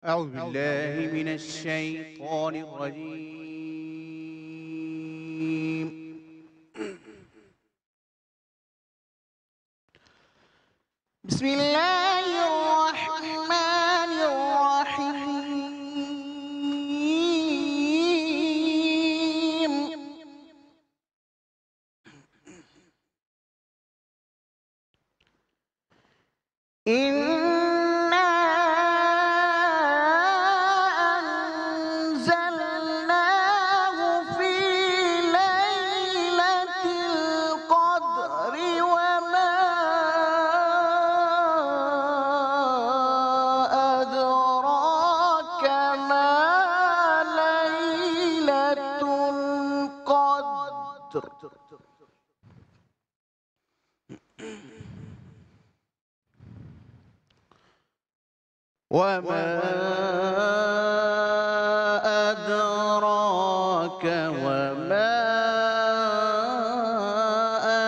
أعوذ بالله من الشيطان الرجيم. بسم الله الرحمن الرحيم. إنا أنزلناه في ليلة القدر وما أدراك ما ليلة القدر. وما أدراك وما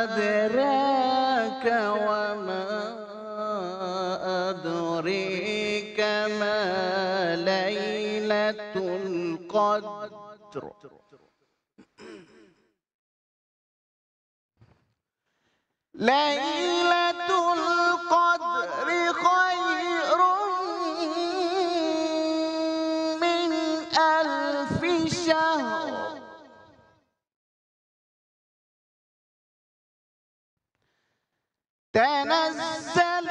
أدراك وما أدريك ما ليلة القدر. ليلة القدر خير من 1000 شهر. تنزل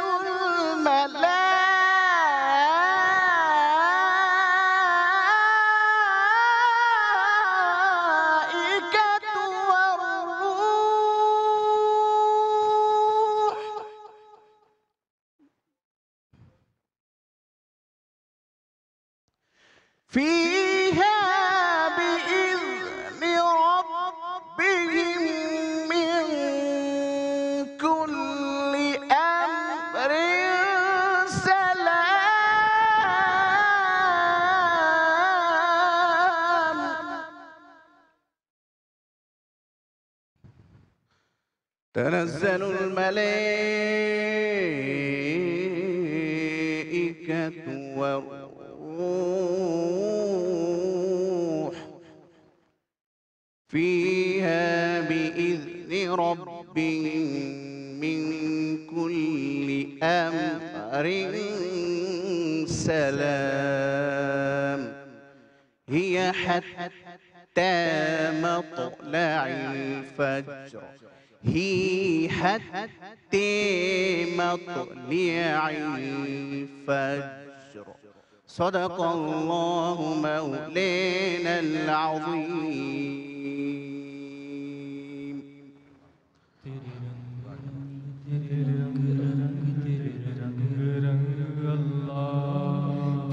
الملائكة والروح فيها بإذن ربهم من كل أمر سلام. تنزل الملائكة والروح فيها بإذن ربهم من كل أمر سلام. هي حتى مطلع الفجر. هي حتى مطلع الفجر. صدق الله مولانا العظيم.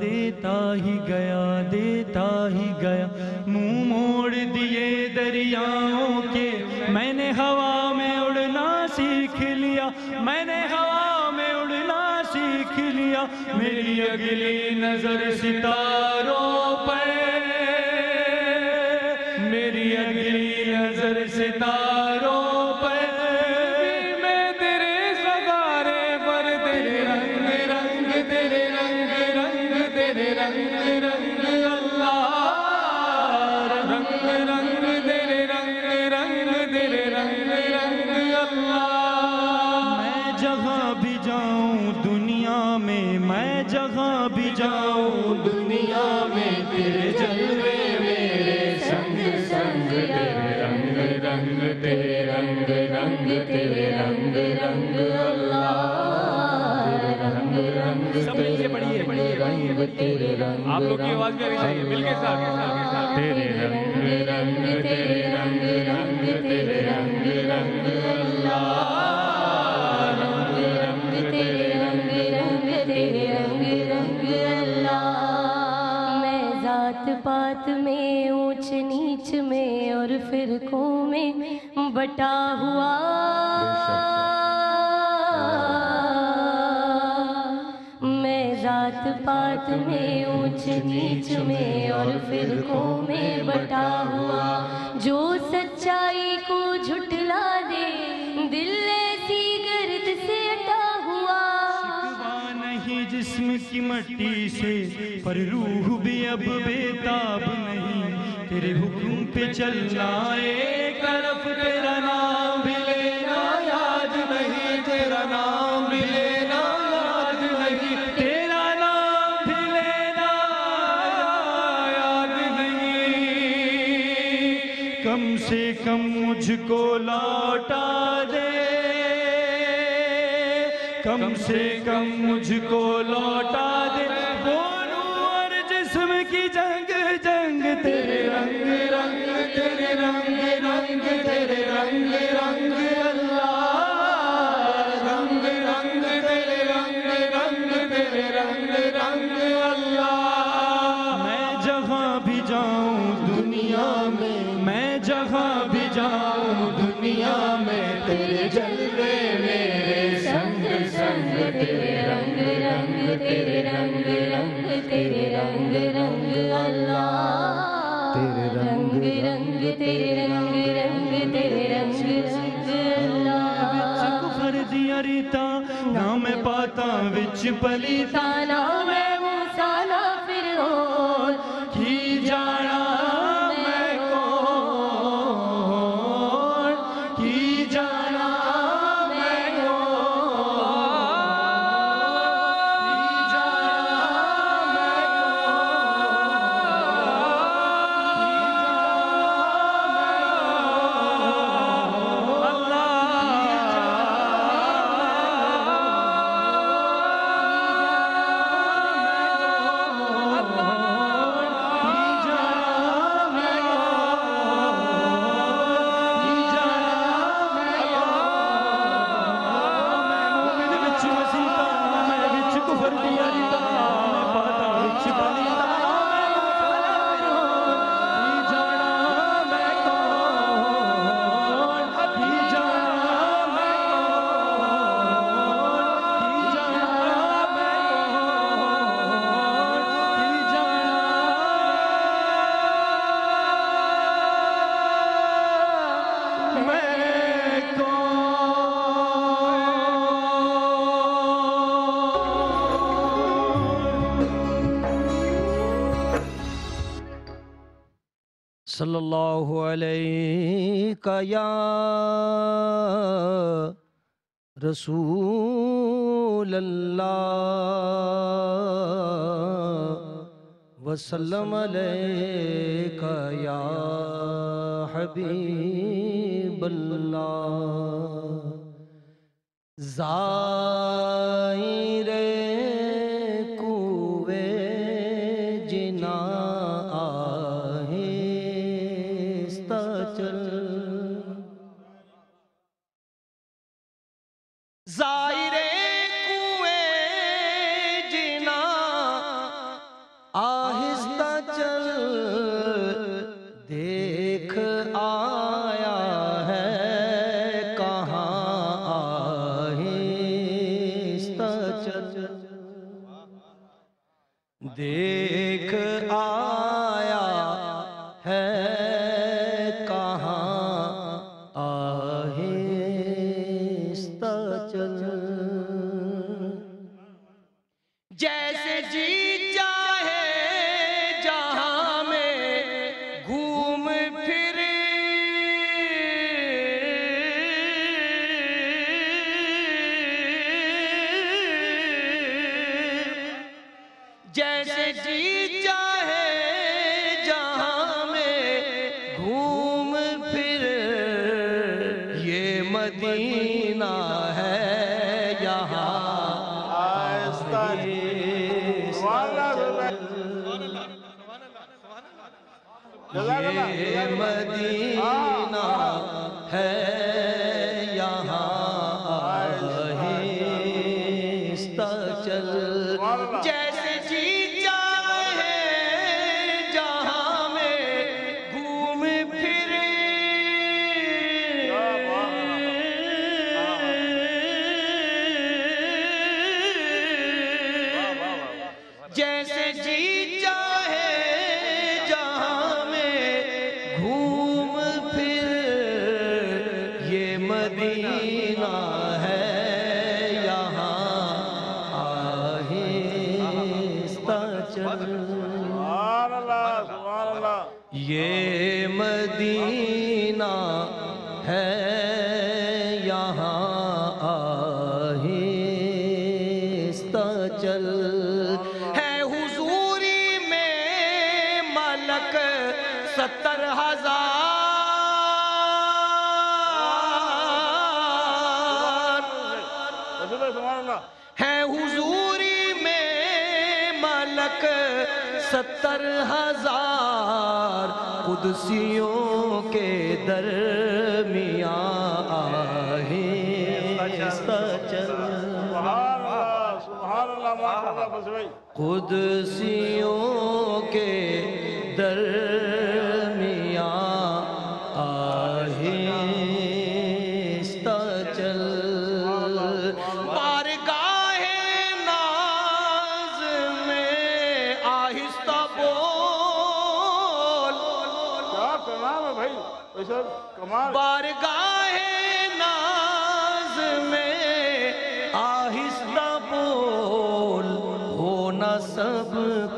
دیتا ہی گیا منہ موڑ دیے دریاؤں کے میں نے ہوا میں اڑنا سیکھ لیا میری اگلی نظر ستاروں پر میں تیرے سگارے پر تیرے رنگ رنگ اللہ رنگ تیرے رنگ اللہ میں جہاں بھی جاؤں دنیا میں تیرے جلوے میرے سنگ تیرے رنگ اللہ سمجھے پڑھیے آپ لوگ کی آواز کر رہی ہے مل کے ساتھ تیرے رنگ اللہ پات میں اونچ نیچ میں اور فرقوں میں بٹا ہوا میں ذات پات میں اونچ نیچ میں اور فرقوں میں بٹا ہوا جو سچائی کو جھٹلا دے دل ایسی گرد سے اٹا ہوا جسم کی مٹی سے پر روح بھی اب بےتاب نہیں تیرے حکم پہ چلنا ایک طرف تیرا نام بھی لینا یاد نہیں تیرا نام بھی لینا یاد نہیں تیرا نام بھی لینا یاد نہیں کم سے کم مجھ کو لوٹا دے کم سے کم مجھ کو لوٹا دے وہ نور جسم کی جنگ تیرے رنگ اللہ رنگ تیرے رنگ اللہ میں جہاں بھی جاؤں دنیا میں تیرے جلوے میرے سنگ تیرے رنگ اللہ تیرے رنگ اللہ کفر دیا ریتا نہ میں پاتا وچ پلیتا نہ میں موسیٰ نہ فرعون کی جانا میں کون کی جانا میں صلی اللہ علیہ یا رسول اللہ وسلم علیک یا حبیب اللہ زائر کوے جنا آہستہ چل زائر کوے جنا دیکھ آیا ہے کہاں آہستہ چل دیکھ آیا ہے کہاں آہستہ چل جیسے جی چاہے جہاں میں گھوم پھر جیسے جی چاہے جہاں میں گھوم پھر یہ مدینہ ہے یہاں یہ مدینہ ہے یہاں آہستہ چل جیسے جی چاہے جہاں میں گھوم پھر جیسے جی چاہے جہاں میں گھوم پھر یہ مدینہ ہے یہاں آہستہ چل یہ مدینہ ہے یہاں آہستہ چل ہے حضوری میں ملک 70,000 ہے حضوری میں ملک 70,000 قدسیوں کے درمیان آہستہ چل قدسیوں کے درمیان آہستہ چل بارگاہ ناز میں آہستہ بول کیا کمال ہے بھائی ایسا کمال بارگاہ ناز میں آہستہ بول ہونا سب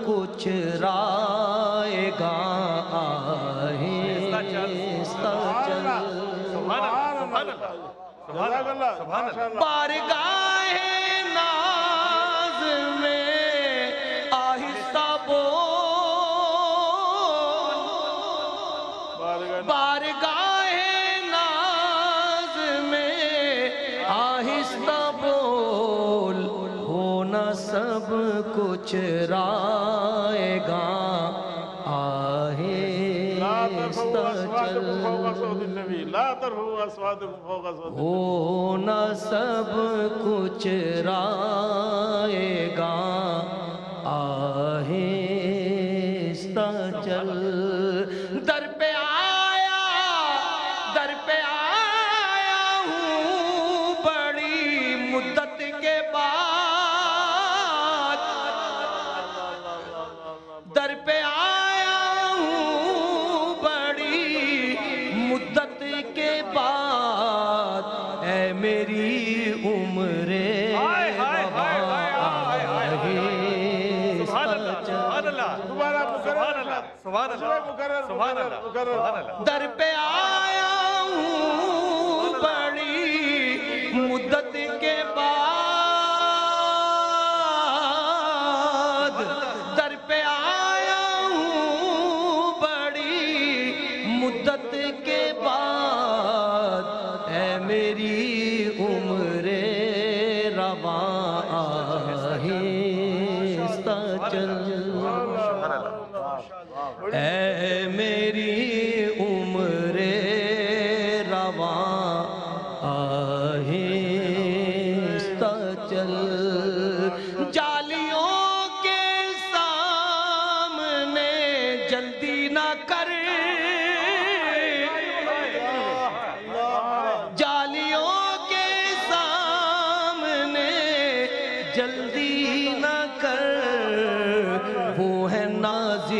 کچھ رائے گا آہستہ چل بارگاہ ناز میں آہستہ بول بارگاہ ناز میں آہستہ بول ہونا سب کچھ رائے گا آہستہ چل لا ترفعوا اصواتكم فوق صوت النبي ہونا سب کچھ رائے گا آہستہ چل در پہ آیا ہوں بڑی مدت کے بعد در پہ آیا ہوں بڑی مدت کے بعد اے میری عمر در پہ آیا ہوں بڑی مدت کے بعد در پہ آیا ہوں بڑی مدت کے بعد اے میری عمر رواں آہستہ چل اے میری عمر رواں آہستہ چل جالیوں کے سامنے جلدی نہ کر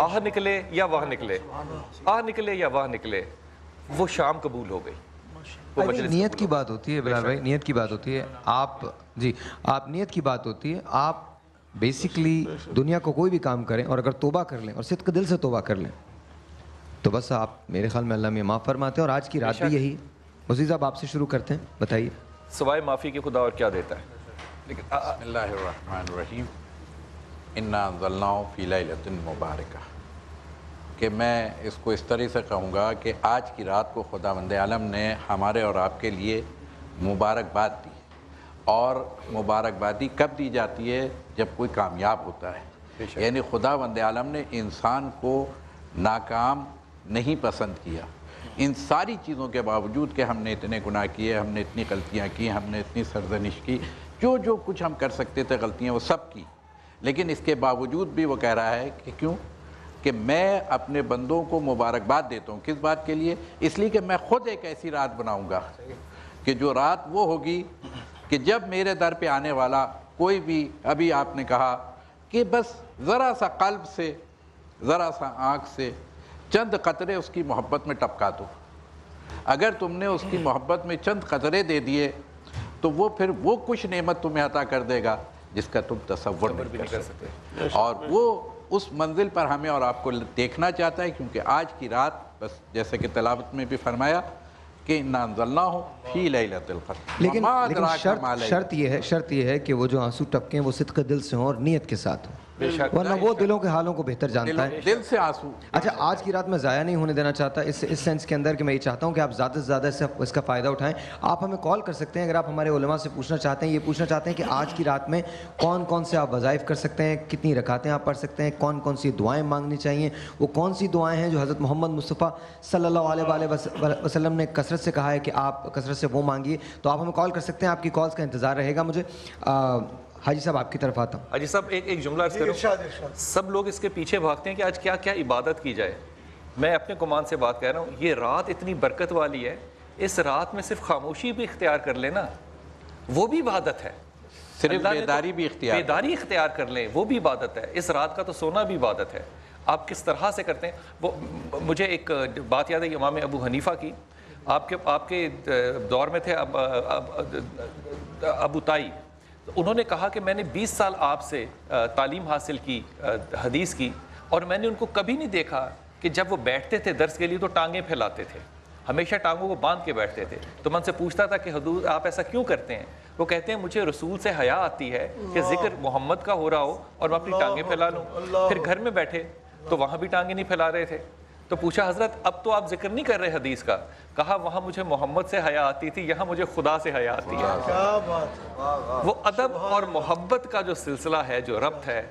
آہ نکلے یا واہ نکلے، آہ نکلے یا واہ نکلے، وہ شام قبول ہو گئی۔ وہ مجلس نیت کی بات ہوتی ہے بلال بھائی، نیت کی بات ہوتی ہے۔ آپ نیت کی بات ہوتی ہے۔ آپ بیسیکلی دنیا کو کوئی بھی کام کریں اور اگر توبہ کر لیں اور صدق دل سے توبہ کر لیں تو بس آپ میرے خیال میں اللہ میں معاف فرماتے ہیں۔ اور آج کی رات بھی یہی۔ مزید صاحب آپ سے شروع کرتے ہیں، بتائیے۔ سوائے معافی کے خدا اور کیا دیتا ہے؟ لیکن بسم اللہ الرحمن الرحیم، انا انزلناہ فی لیلۃ مبارکہ، کہ میں اس کو اس طرح سے کہوں گا کہ آج کی رات کو خداوند عالم نے ہمارے اور آپ کے لیے مبارکباد دی، اور مبارکبادی کب دی جاتی ہے؟ جب کوئی کامیاب ہوتا ہے۔ یعنی خداوند عالم نے انسان کو ناکام نہیں پسند کیا۔ ان ساری چیزوں کے باوجود کہ ہم نے اتنے گناہ کیے، ہم نے اتنی غلطیاں کی، ہم نے اتنی سرزنش کی، جو کچھ ہم کر سکتے تھے غلطیاں وہ سب کی، لیکن اس کے باوجود بھی وہ کہہ رہا ہے کہ کیوں؟ کہ میں اپنے بندوں کو مبارکباد دیتا ہوں۔ کس بات کے لیے؟ اس لیے کہ میں خود ایک ایسی رات بناؤں گا کہ جو رات وہ ہوگی کہ جب میرے در پہ آنے والا کوئی بھی، ابھی آپ نے کہا کہ بس ذرا سا قلب سے، ذرا سا آنکھ سے چند قطرے اس کی محبت میں ٹپکا دو۔ اگر تم نے اس کی محبت میں چند قطرے دے دیے تو وہ پھر وہ کچھ نعمت تمہیں عطا کر دے گا جس کا تم تصور نہیں کر سکتے، اور وہ اس منزل پر ہمیں اور آپ کو دیکھنا چاہتا ہے، کیونکہ آج کی رات بس جیسے کہ تلاوت میں بھی فرمایا کہ انا انزلناہ فی لیلۃ القدر۔ لیکن شرط یہ ہے کہ وہ جو آنسو ٹپکیں وہ صدق دل سے ہوں اور نیت کے ساتھ ہوں، ورنہ وہ دلوں کے حالوں کو بہتر جانتا ہے۔ دل سے آنسو۔ اچھا، آج کی رات میں ضائع نہیں ہونے دینا چاہتا اس سینس کے اندر کہ میں یہ چاہتا ہوں کہ آپ زیادہ سے زیادہ اس کا فائدہ اٹھائیں۔ آپ ہمیں کال کر سکتے ہیں اگر آپ ہمارے علماء سے پوچھنا چاہتے ہیں، یہ پوچھنا چاہتے ہیں کہ آج کی رات میں کون کون سے آپ وظائف کر سکتے ہیں، کتنی رکعتیں آپ پڑھ سکتے ہیں، کون کون سی دعائیں مانگنی چاہیے، وہ کون سی دعائیں ہیں جو حضرت محمد مصطفیٰ صلی اللہ علیہ وآلہ وسلم نے کثرت سے کہا ہے کہ آپ کثرت سے وہ مانگیے، تو آپ ہمیں کال کر سکتے ہیں۔ آپ کی کالز کا انتظار رہے گا مجھے۔ حاجی صاحب آپ کی طرف آتا ہوں۔ حاجی صاحب ایک جملہ عرض کروں۔ سب لوگ اس کے پیچھے بھاگتے ہیں کہ آج کیا کیا عبادت کی جائے۔ میں اپنے گمان سے بات کہہ رہا ہوں، یہ رات اتنی برکت والی ہے، اس رات میں صرف خاموشی بھی اختیار کر لینا وہ بھی عبادت ہے، صرف بیداری اختیار کر لیں وہ بھی عبادت ہے، اس رات کا تو سونا بھی عبادت ہے۔ آپ کس طرح سے کرتے ہیں؟ وہ مجھے ایک بات یاد ہے امام ابو حنیفہ کی، آپ کے دور میں تھے ابو تائی، انہوں نے کہا کہ میں نے 20 سال آپ سے تعلیم حاصل کی حدیث کی، اور میں نے ان کو کبھی نہیں دیکھا کہ جب وہ بیٹھتے تھے درس کے لیے تو ٹانگیں پھیلاتے تھے، ہمیشہ ٹانگوں کو باندھ کے بیٹھتے تھے۔ تو میں ان سے پوچھتا تھا کہ حضور آپ ایسا کیوں کرتے ہیں؟ وہ کہتے ہیں مجھے رسول سے حیا آتی ہے کہ ذکر محمد کا ہو رہا ہو اور میں اپنی ٹانگیں پھیلا لوں۔ پھر گھر میں بیٹھے تو وہاں بھی ٹانگیں نہیں پھیلا رہے تھے، تو پوچھا حضرت اب تو آپ ذکر نہیں کر رہے حدیث کا؟ کہا وہاں مجھے محمد سے حیا آتی تھی، یہاں مجھے خدا سے حیا آتی ہے۔ کیا بات! وہ ادب اور محبت کا جو سلسلہ ہے، جو ربط ہے،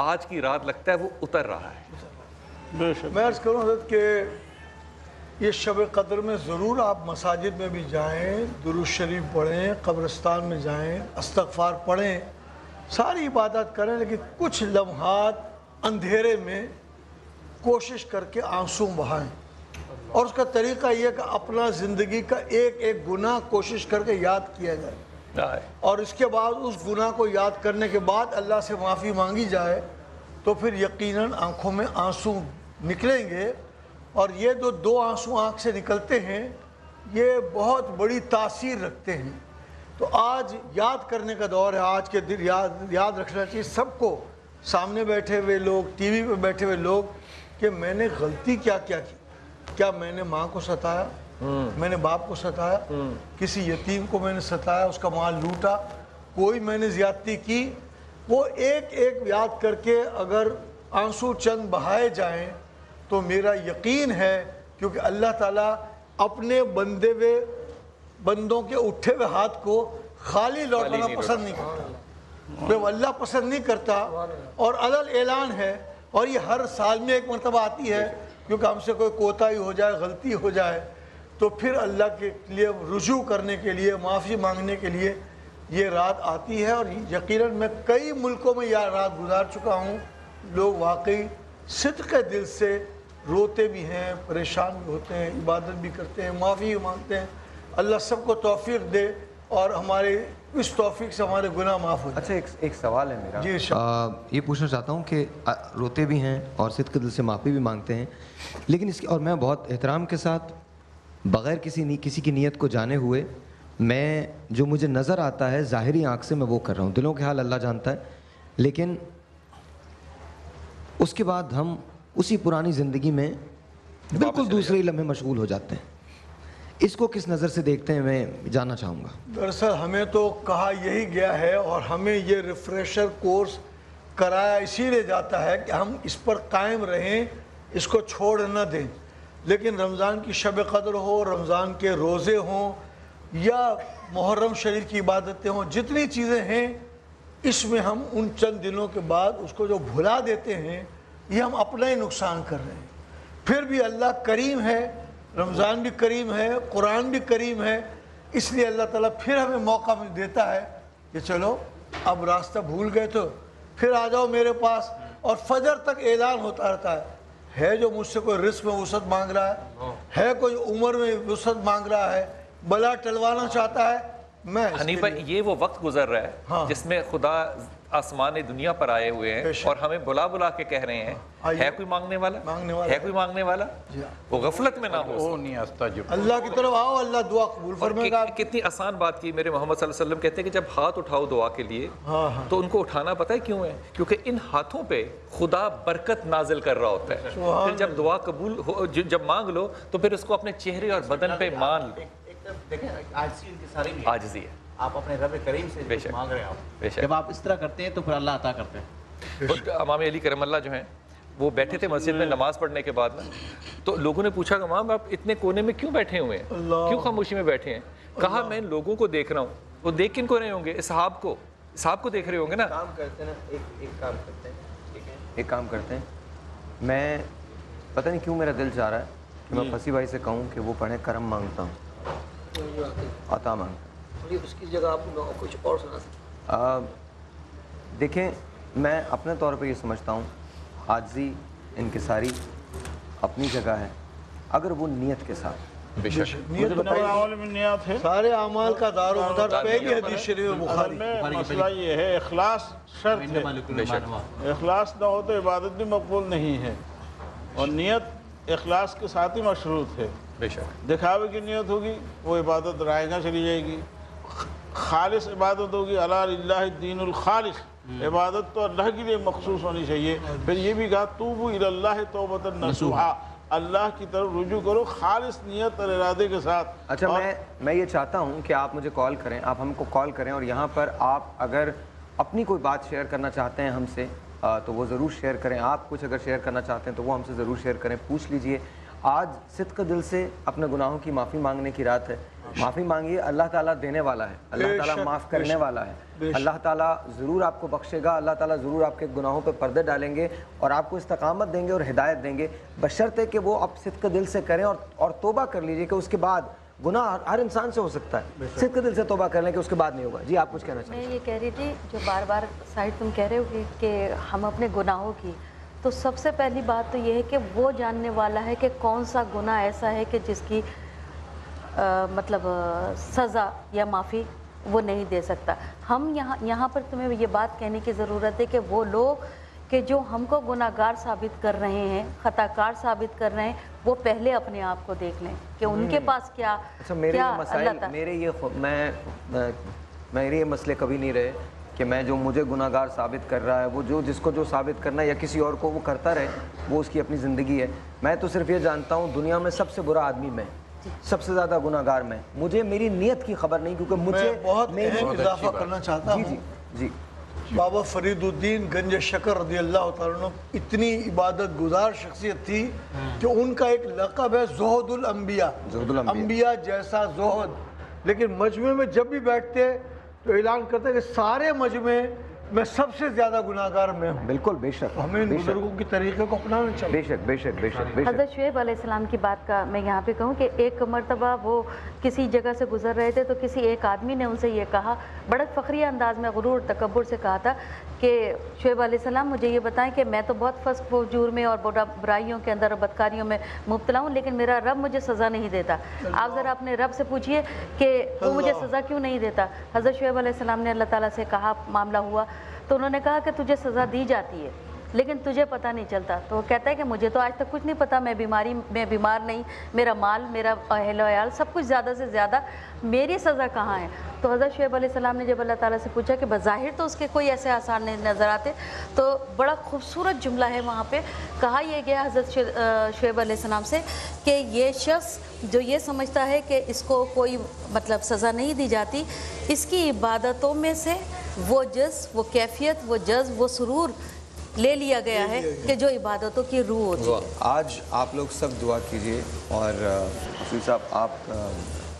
آج کی رات لگتا ہے وہ اتر رہا ہے۔ میں عرض کروں حضرت کہ یہ شب قدر میں ضرور آپ مساجد میں بھی جائیں، درود شریف پڑھیں، قبرستان میں جائیں، استغفار پڑھیں، ساری عبادت کریں، لیکن کچھ لمحات اندھیرے میں کوشش کر کے آنسو بہائیں، اور اس کا طریقہ یہ کہ اپنا زندگی کا ایک ایک گناہ کوشش کر کے یاد کیا جائے، اور اس کے بعد اس گناہ کو یاد کرنے کے بعد اللہ سے معافی مانگی جائے، تو پھر یقیناً آنکھوں میں آنسو نکلیں گے، اور یہ جو دو آنسو آنکھ سے نکلتے ہیں یہ بہت بڑی تاثیر رکھتے ہیں۔ تو آج یاد کرنے کا دور ہے، آج کے دن یاد رکھنا چاہیے سب کو، سامنے بیٹھے ہوئے لوگ، ٹی وی پہ بیٹھے ہوئے لوگ، کہ میں نے غلطی کیا کی۔ کیا میں نے ماں کو ستایا؟ میں نے باپ کو ستایا؟ کسی یتیم کو میں نے ستایا، اس کا مال لوٹا؟ کوئی میں نے زیادتی کی؟ وہ ایک ایک یاد کر کے اگر آنسو چند بہائے جائیں تو میرا یقین ہے، کیونکہ اللہ تعالیٰ اپنے بندوں کے اٹھے ہوئے ہاتھ کو خالی لوٹانا پسند نہیں کرتا، وہ اللہ پسند نہیں کرتا، اور علل اعلان ہے، اور یہ ہر سال میں ایک مرتبہ آتی ہے، کیونکہ ہم سے کوئی کوتاہی ہو جائے، غلطی ہو جائے، تو پھر اللہ کے لیے رجوع کرنے کے لیے، معافی مانگنے کے لیے یہ رات آتی ہے۔ اور یقیناً میں کئی ملکوں میں یہ رات گزار چکا ہوں، لوگ واقعی صدق دل سے روتے بھی ہیں، پریشان بھی ہوتے ہیں، عبادت بھی کرتے ہیں، معافی بھی مانگتے ہیں۔ اللہ سب کو توفیق دے اور ہمارے اس توفیق سے ہمارے گناہ معاف ہو جائیں۔ اچھا ایک سوال ہے میرا، جی یہ پوچھنا چاہتا ہوں کہ روتے بھی ہیں اور صدق دل سے معافی بھی مانگتے ہیں، لیکن اس کی اور میں بہت احترام کے ساتھ بغیر کسی کی نیت کو جانے ہوئے میں جو مجھے نظر آتا ہے ظاہری آنکھ سے میں وہ کر رہا ہوں، دلوں کے حال اللہ جانتا ہے، لیکن اس کے بعد ہم اسی پرانی زندگی میں بالکل دوسرے ہی لمحے مشغول ہو جاتے ہیں، اس کو کس نظر سے دیکھتے ہیں میں جاننا چاہوں گا۔ دراصل ہمیں تو کہا یہی گیا ہے اور ہمیں یہ ریفریشر کورس کرایا اسی لیے جاتا ہے کہ ہم اس پر قائم رہیں، اس کو چھوڑ نہ دیں، لیکن رمضان کی شب قدر ہو، رمضان کے روزے ہوں یا محرم شریف کی عبادتیں ہوں، جتنی چیزیں ہیں اس میں ہم ان چند دنوں کے بعد اس کو جو بھلا دیتے ہیں یہ ہم اپنا ہی نقصان کر رہے ہیں۔ پھر بھی اللہ کریم ہے، رمضان بھی کریم ہے، قرآن بھی کریم ہے، اس لیے اللہ تعالیٰ پھر ہمیں موقع دیتا ہے کہ چلو اب راستہ بھول گئے تو پھر آ جاؤ میرے پاس، اور فجر تک اعلان ہوتا رہتا ہے جو مجھ سے کوئی رزق میں وسعت مانگ رہا ہے کوئی عمر میں وسعت مانگ رہا ہے، بلا ٹلوانا چاہتا ہے، میں حنیفہ یہ وہ وقت گزر رہا ہے جس میں خدا آسمان دنیا پر آئے ہوئے ہیں اور ہمیں بلا بلا کے کہہ رہے ہیں ہے کوئی مانگنے والا، ہے کوئی مانگنے والا، وہ غفلت میں نہ ہو، اللہ کی طرف آؤ، اللہ دعا قبول فرمائے گا۔ کتنی آسان بات کی میرے محمد صلی اللہ علیہ وسلم کہتے ہیں کہ جب ہاتھ اٹھاؤ دعا کے لیے تو ان کو اٹھانا پتہ ہے کیوں ہے؟ کیونکہ ان ہاتھوں پہ خدا برکت نازل کر رہا ہوتا ہے، پھر جب دعا قبول ہو، جب مانگ لو تو پھر اس کو اپنے چہرے اور بدن پہ مان لو۔ دیکھیں عاجزی ان کی ساری بھی عاجزی ہے، آپ اپنے رب کریم سے بے شک، مانگ رہے ہیں آپ، بے شک۔ جب آپ اس طرح کرتے ہیں تو پھر اللہ عطا کرتے ہیں۔ امام علی کرم اللہ جو ہیں وہ بیٹھے تھے مسجد میں نماز پڑھنے کے بعد میں، تو لوگوں نے پوچھا کہ امام آپ اتنے کونے میں کیوں بیٹھے ہوئے ہیں، کیوں خاموشی میں بیٹھے ہیں؟ کہا میں لوگوں کو دیکھ رہا ہوں، وہ دیکھ کن کو رہے ہوں گے؟ اصحاب کو دیکھ رہے ہوں گے نا۔ ایک کام کرتے ہیں، میں پتہ نہیں کیوں میرا دل چاہ رہا ہے کہ میں پھسی بھائی سے کہوں کہ وہ پڑھیں کرم مانگتا ہوں، عطا مانگتا ہوں۔ اس کی جگہ آپ کچھ اور سنا سکتے۔ دیکھیں میں اپنے طور پہ یہ سمجھتا ہوں عاجزی انکساری اپنی جگہ ہے اگر وہ نیت کے ساتھ، بے شک نیت نیت ہے، سارے اعمال کا دار و مدار پہلی حدیث شریف بخاری میں مسئلہ یہ ہے اخلاص شرط ہے، اخلاص نہ ہو تو عبادت بھی مقبول نہیں ہے، اور نیت اخلاص کے ساتھ ہی مشروط ہے۔ بے شک دکھاوے کی نیت ہوگی وہ عبادت رائے گاہ چلی جائے گی، خالص عبادت ہوگی اللہ للہ الدین الخالص، عبادت تو اللہ کے لیے مخصوص ہونی چاہیے۔ پھر یہ بھی کہا توبوا الی اللہ توبۃ نصوحا، اللہ کی طرف رجوع کرو خالص نیت اور ارادے کے ساتھ۔ اچھا میں یہ چاہتا ہوں کہ آپ مجھے کال کریں، آپ ہم کو کال کریں، اور یہاں پر آپ اگر اپنی کوئی بات شیئر کرنا چاہتے ہیں ہم سے تو وہ ضرور شیئر کریں، آپ کچھ اگر شیئر کرنا چاہتے ہیں تو وہ ہم سے ضرور شیئر کریں، پوچھ لیجئے۔ آج صدق دل سے اپنے گناہوں کی معافی مانگنے کی رات ہے، معافی مانگیے، اللہ تعالیٰ دینے والا ہے، اللہ تعالیٰ معاف کرنے والا ہے، اللہ تعالیٰ ضرور آپ کو بخشے گا، اللہ تعالیٰ ضرور آپ کے گناہوں پہ پردے ڈالیں گے اور آپ کو استقامت دیں گے اور ہدایت دیں گے، بشرطے کہ وہ آپ صدق دل سے کریں اور توبہ کر لیجئے کہ اس کے بعد گناہ ہر انسان سے ہو سکتا ہے، صدق دل سے توبہ کر لیں کہ اس کے بعد نہیں ہوگا۔ جی آپ کچھ کہنا چاہیں؟ میں یہ کہہ رہی تھی جو بار بار سائد تم کہہ رہے ہو کہ ہم اپنے گناہوں کی، تو سب سے پہلی بات تو یہ ہے کہ وہ جاننے والا ہے کہ کون سا گناہ ایسا ہے کہ جس کی مطلب سزا یا معافی وہ نہیں دے سکتا۔ ہم یہاں پر تمہیں یہ بات کہنے کی ضرورت ہے کہ وہ لوگ کہ جو ہم کو گناہ گار ثابت کر رہے ہیں، خطا کار ثابت کر رہے ہیں، وہ پہلے اپنے آپ کو دیکھ لیں کہ ان کے پاس کیا میرے یہ مسئلے کبھی نہیں رہے کہ میں جو مجھے گناہ گار ثابت کر رہا ہے وہ جس کو جو ثابت کرنا ہے یا کسی اور کو وہ کرتا رہے، وہ اس کی اپنی زندگی ہے۔ میں تو صرف یہ جانتا ہوں دنیا میں سب سے برا آدمی میں، سب سے زیادہ گناہ گار میں، مجھے میری نیت کی خبر نہیں، کیونکہ مجھے بہت اہم اضافہ کرنا چاہتا ہوں۔ جی بابا فرید الدین گنج شکر رضی اللہ تعالیٰ عنہ اتنی عبادت گزار شخصیت تھی کہ ان کا ایک لقب ہے زہد الانبیاء، انبیاء جیسا زہد، لیکن مجمع میں جب بھی بیٹھتے تو اعلان کرتے کہ سارے مجمع میں سب سے زیادہ گناہگار میں ہوں. بالکل بے شک. ہمیں ان بزرگوں کے طریقے کو اپنانا چاہیے. بے شک بے شک بے شک بے شک. حضرت شعیب علیہ السلام کی بات کا میں یہاں پہ کہوں کہ ایک مرتبہ وہ کسی جگہ سے گزر رہے تھے تو کسی ایک آدمی نے ان سے یہ کہا، بڑا فخریہ انداز میں غرور تکبر سے کہا تھا کہ شعیب علیہ السلام مجھے یہ بتائیں کہ میں تو بہت فسق فجور میں اور برائیوں کے اندر اور بدکاریوں میں مبتلا ہوں، لیکن میرا رب مجھے سزا نہیں دیتا. آپ ذرا اپنے رب سے پوچھئے کہ وہ مجھے سزا کیوں نہیں دیتا. حضرت شعیب علیہ السلام نے اللہ تعالیٰ سے کہا، معاملہ ہوا تو انہوں نے کہا کہ تجھے سزا دی جاتی ہے لیکن تجھے پتہ نہیں چلتا. تو وہ کہتا ہے کہ مجھے تو آج تک کچھ نہیں پتہ، میں بیمار نہیں، میرا مال، میرا اہل و عیال سب کچھ زیادہ سے زیادہ، میری سزا کہاں ہے. تو حضرت شعیب علیہ السلام نے جب اللہ تعالیٰ سے پوچھا کہ بظاہر تو اس کے کوئی ایسے آثار نہیں نظر آتے، تو بڑا خوبصورت جملہ ہے وہاں پہ کہا یہ گیا حضرت شعیب علیہ السلام سے کہ یہ شخص جو یہ سمجھتا ہے کہ اس کو کوئی مطلب سزا نہیں دی جاتی، اس کی عبادتوں میں سے وہ جذب، وہ کیفیت، وہ جذب، وہ سرور لے لیا گیا ہے کہ جو عبادتوں کی روح ہوتی ہے. آج آپ لوگ سب دعا کیجئے اور حفیظ صاحب آپ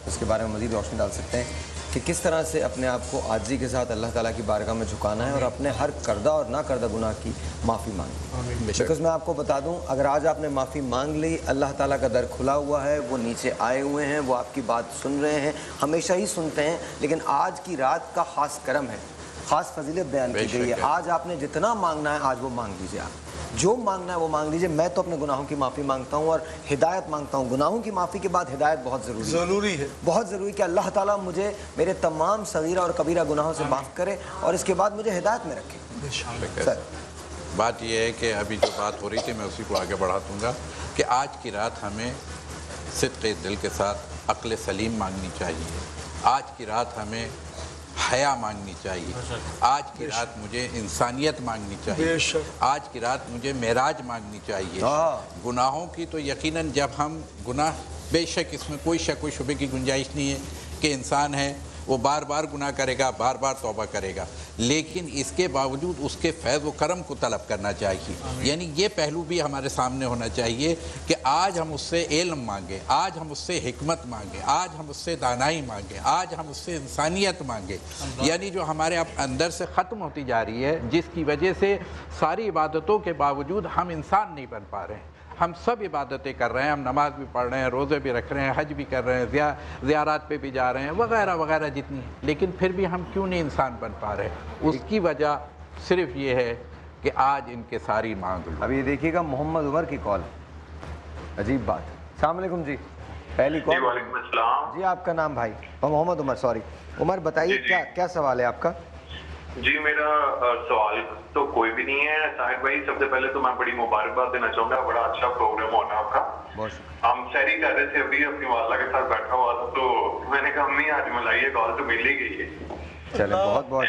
اس کے بارے میں مزید روشنی ڈال سکتے ہیں کہ کس طرح سے اپنے آپ کو عاجزی کے ساتھ اللہ تعالیٰ کی بارگاہ میں جھکانا ہے اور اپنے ہر کردہ اور نہ کردہ گناہ کی معافی مانگیں. بیکاز میں آپ کو بتا دوں، اگر آج آپ نے معافی مانگ لی، اللہ تعالیٰ کا در کھلا ہوا ہے، وہ نیچے آئے ہوئے ہیں، وہ آپ کی بات سن رہے ہیں، ہمیشہ ہی سنتے ہیں، لیکن آج کی رات کا خاص کرم ہے، خاص فضیلت بیان کی گئی ہے. آج آپ نے جتنا مانگنا ہے آج وہ مانگ لیجیے. آپ جو مانگنا ہے وہ مانگ لیجیے. میں تو اپنے گناہوں کی معافی مانگتا ہوں اور ہدایت مانگتا ہوں. گناہوں کی معافی کے بعد ہدایت بہت ضروری ہے. بہت ضروری کہ اللہ تعالیٰ مجھے میرے تمام صغیرہ اور کبیرہ گناہوں سے معاف کرے اور اس کے بعد مجھے ہدایت میں رکھے. سر بات یہ ہے کہ ابھی جو بات ہو رہی تھی میں اسی کو آگے بڑھا دوں گا کہ آج کی رات ہمیں صدق دل کے ساتھ عقل سلیم مانگنی چاہیے. آج کی رات ہمیں حیا مانگنی چاہیے. آج کی رات مجھے انسانیت مانگنی چاہیے. آج کی رات مجھے معراج مانگنی چاہیے. گناہوں کی تو یقیناً جب ہم گناہ، بے شک اس میں کوئی شک و شبے کی گنجائش نہیں ہے کہ انسان ہے وہ بار بار گناہ کرے گا، بار بار توبہ کرے گا، لیکن اس کے باوجود اس کے فیض و کرم کو طلب کرنا چاہیے. یعنی یہ پہلو بھی ہمارے سامنے ہونا چاہیے کہ آج ہم اس سے علم مانگیں، آج ہم اس سے حکمت مانگیں، آج ہم اس سے دانائی مانگیں، آج ہم اس سے انسانیت مانگیں. یعنی جو ہمارے اندر سے ختم ہوتی جا رہی ہے، جس کی وجہ سے ساری عبادتوں کے باوجود ہم انسان نہیں بن پا رہے ہیں. ہم سب عبادتیں کر رہے ہیں، ہم نماز بھی پڑھ رہے ہیں، روزے بھی رکھ رہے ہیں، حج بھی کر رہے ہیں، زیارات پہ بھی جا رہے ہیں، وغیرہ وغیرہ جتنی، لیکن پھر بھی ہم کیوں نہیں انسان بن پا رہے؟ اس کی وجہ صرف یہ ہے کہ آج ان کے ساری مانگ لو. اب یہ دیکھیے گا محمد عمر کی کال. عجیب بات. السلام علیکم جی. پہلی کال. وعلیکم السلام. جی آپ کا نام بھائی؟ محمد عمر، سوری عمر. بتائیے کیا سوال ہے آپ کا؟ جی میرا سوال تو کوئی بھی نہیں ہے صاحب بھائی. سب سے پہلے تو میں بڑی مبارکباد دینا چاہوں گا، بڑا اچھا پروگرام ہونا آپ کا. ہم سیری کر رہے تھے ابھی، اپنی والدہ کے ساتھ بیٹھا ہوا تھا تو میں نے کہا امی آج ملائیے، کال تو مل ہی گئی ہے. چلے بہت بہت.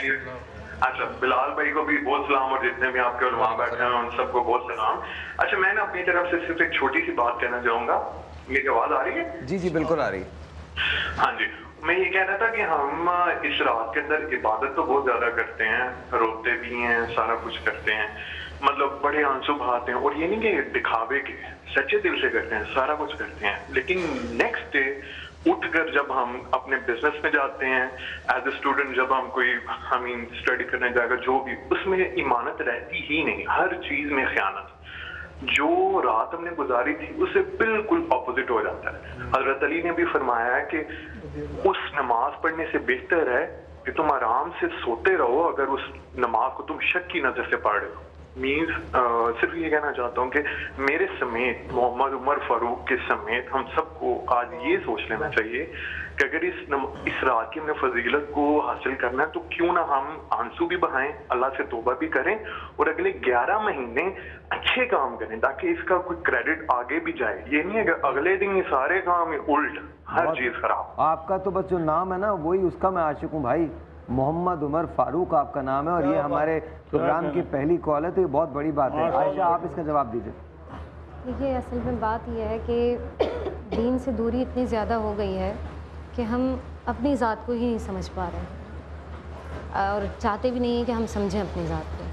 اچھا بلال بھائی کو بھی بہت سلام اور جتنے بھی آپ کے علماء بیٹھے ہیں ان سب کو بہت سلام. اچھا میں نے اپنی طرف سے صرف ایک چھوٹی سی بات کہنا چاہوں گا. میری آواز آ رہی ہے؟ جی جی بالکل آ رہی. ہاں جی، میں یہ کہہ رہا تھا کہ ہم اس رات کے اندر عبادت تو بہت زیادہ کرتے ہیں، روتے بھی ہیں، سارا کچھ کرتے ہیں، مطلب بڑے آنسو بہاتے ہیں، اور یہ نہیں کہ دکھاوے کے، سچے دل سے کرتے ہیں، سارا کچھ کرتے ہیں. لیکن نیکسٹ ڈے اٹھ کر جب ہم اپنے بزنس میں جاتے ہیں، ایز اے اسٹوڈنٹ جب ہم کوئی اسٹڈی کرنے جائے گا، جو بھی، اس میں ایمانت رہتی ہی نہیں، ہر چیز میں خیانت. جو رات ہم نے گزاری تھی اس سے بالکل اپوزٹ ہو جاتا ہے. حضرت علی نے بھی فرمایا ہے کہ اس نماز پڑھنے سے بہتر ہے کہ تم آرام سے سوتے رہو اگر اس نماز کو تم شک کی نظر سے پڑھ رہے ہو. صرف یہ کہنا چاہتا ہوں کہ میرے سمیت، محمد عمر فاروق کے سمیت، ہم سب کو آج یہ سوچ لینا چاہیے کہ اگر اس رات کی ہم نے فضیلت کو حاصل کرنا ہے تو کیوں نہ ہم آنسو بھی بہائیں، اللہ سے توبہ بھی کریں اور اگلے 11 مہینے اچھے کام کریں تاکہ اس کا کوئی کریڈٹ آگے بھی جائے. یہ نہیں ہے کہ اگلے دن یہ سارے کام الٹ، ہر چیز خراب. آپ کا تو بس جو نام ہے نا وہی اس کا میں عاشق ہوں بھائی. محمد عمر فاروق آپ کا نام ہے اور یہ ہمارے پروگرام کی پہلی کال ہے تو یہ بہت بڑی بات ہے. عائشہ آپ اس کا جواب دیجیے. دیکھیے اصل میں بات یہ ہے کہ دین سے دوری اتنی زیادہ ہو گئی ہے کہ ہم اپنی ذات کو ہی نہیں سمجھ پا رہے ہیں اور چاہتے بھی نہیں ہیں کہ ہم سمجھیں اپنی ذات کو.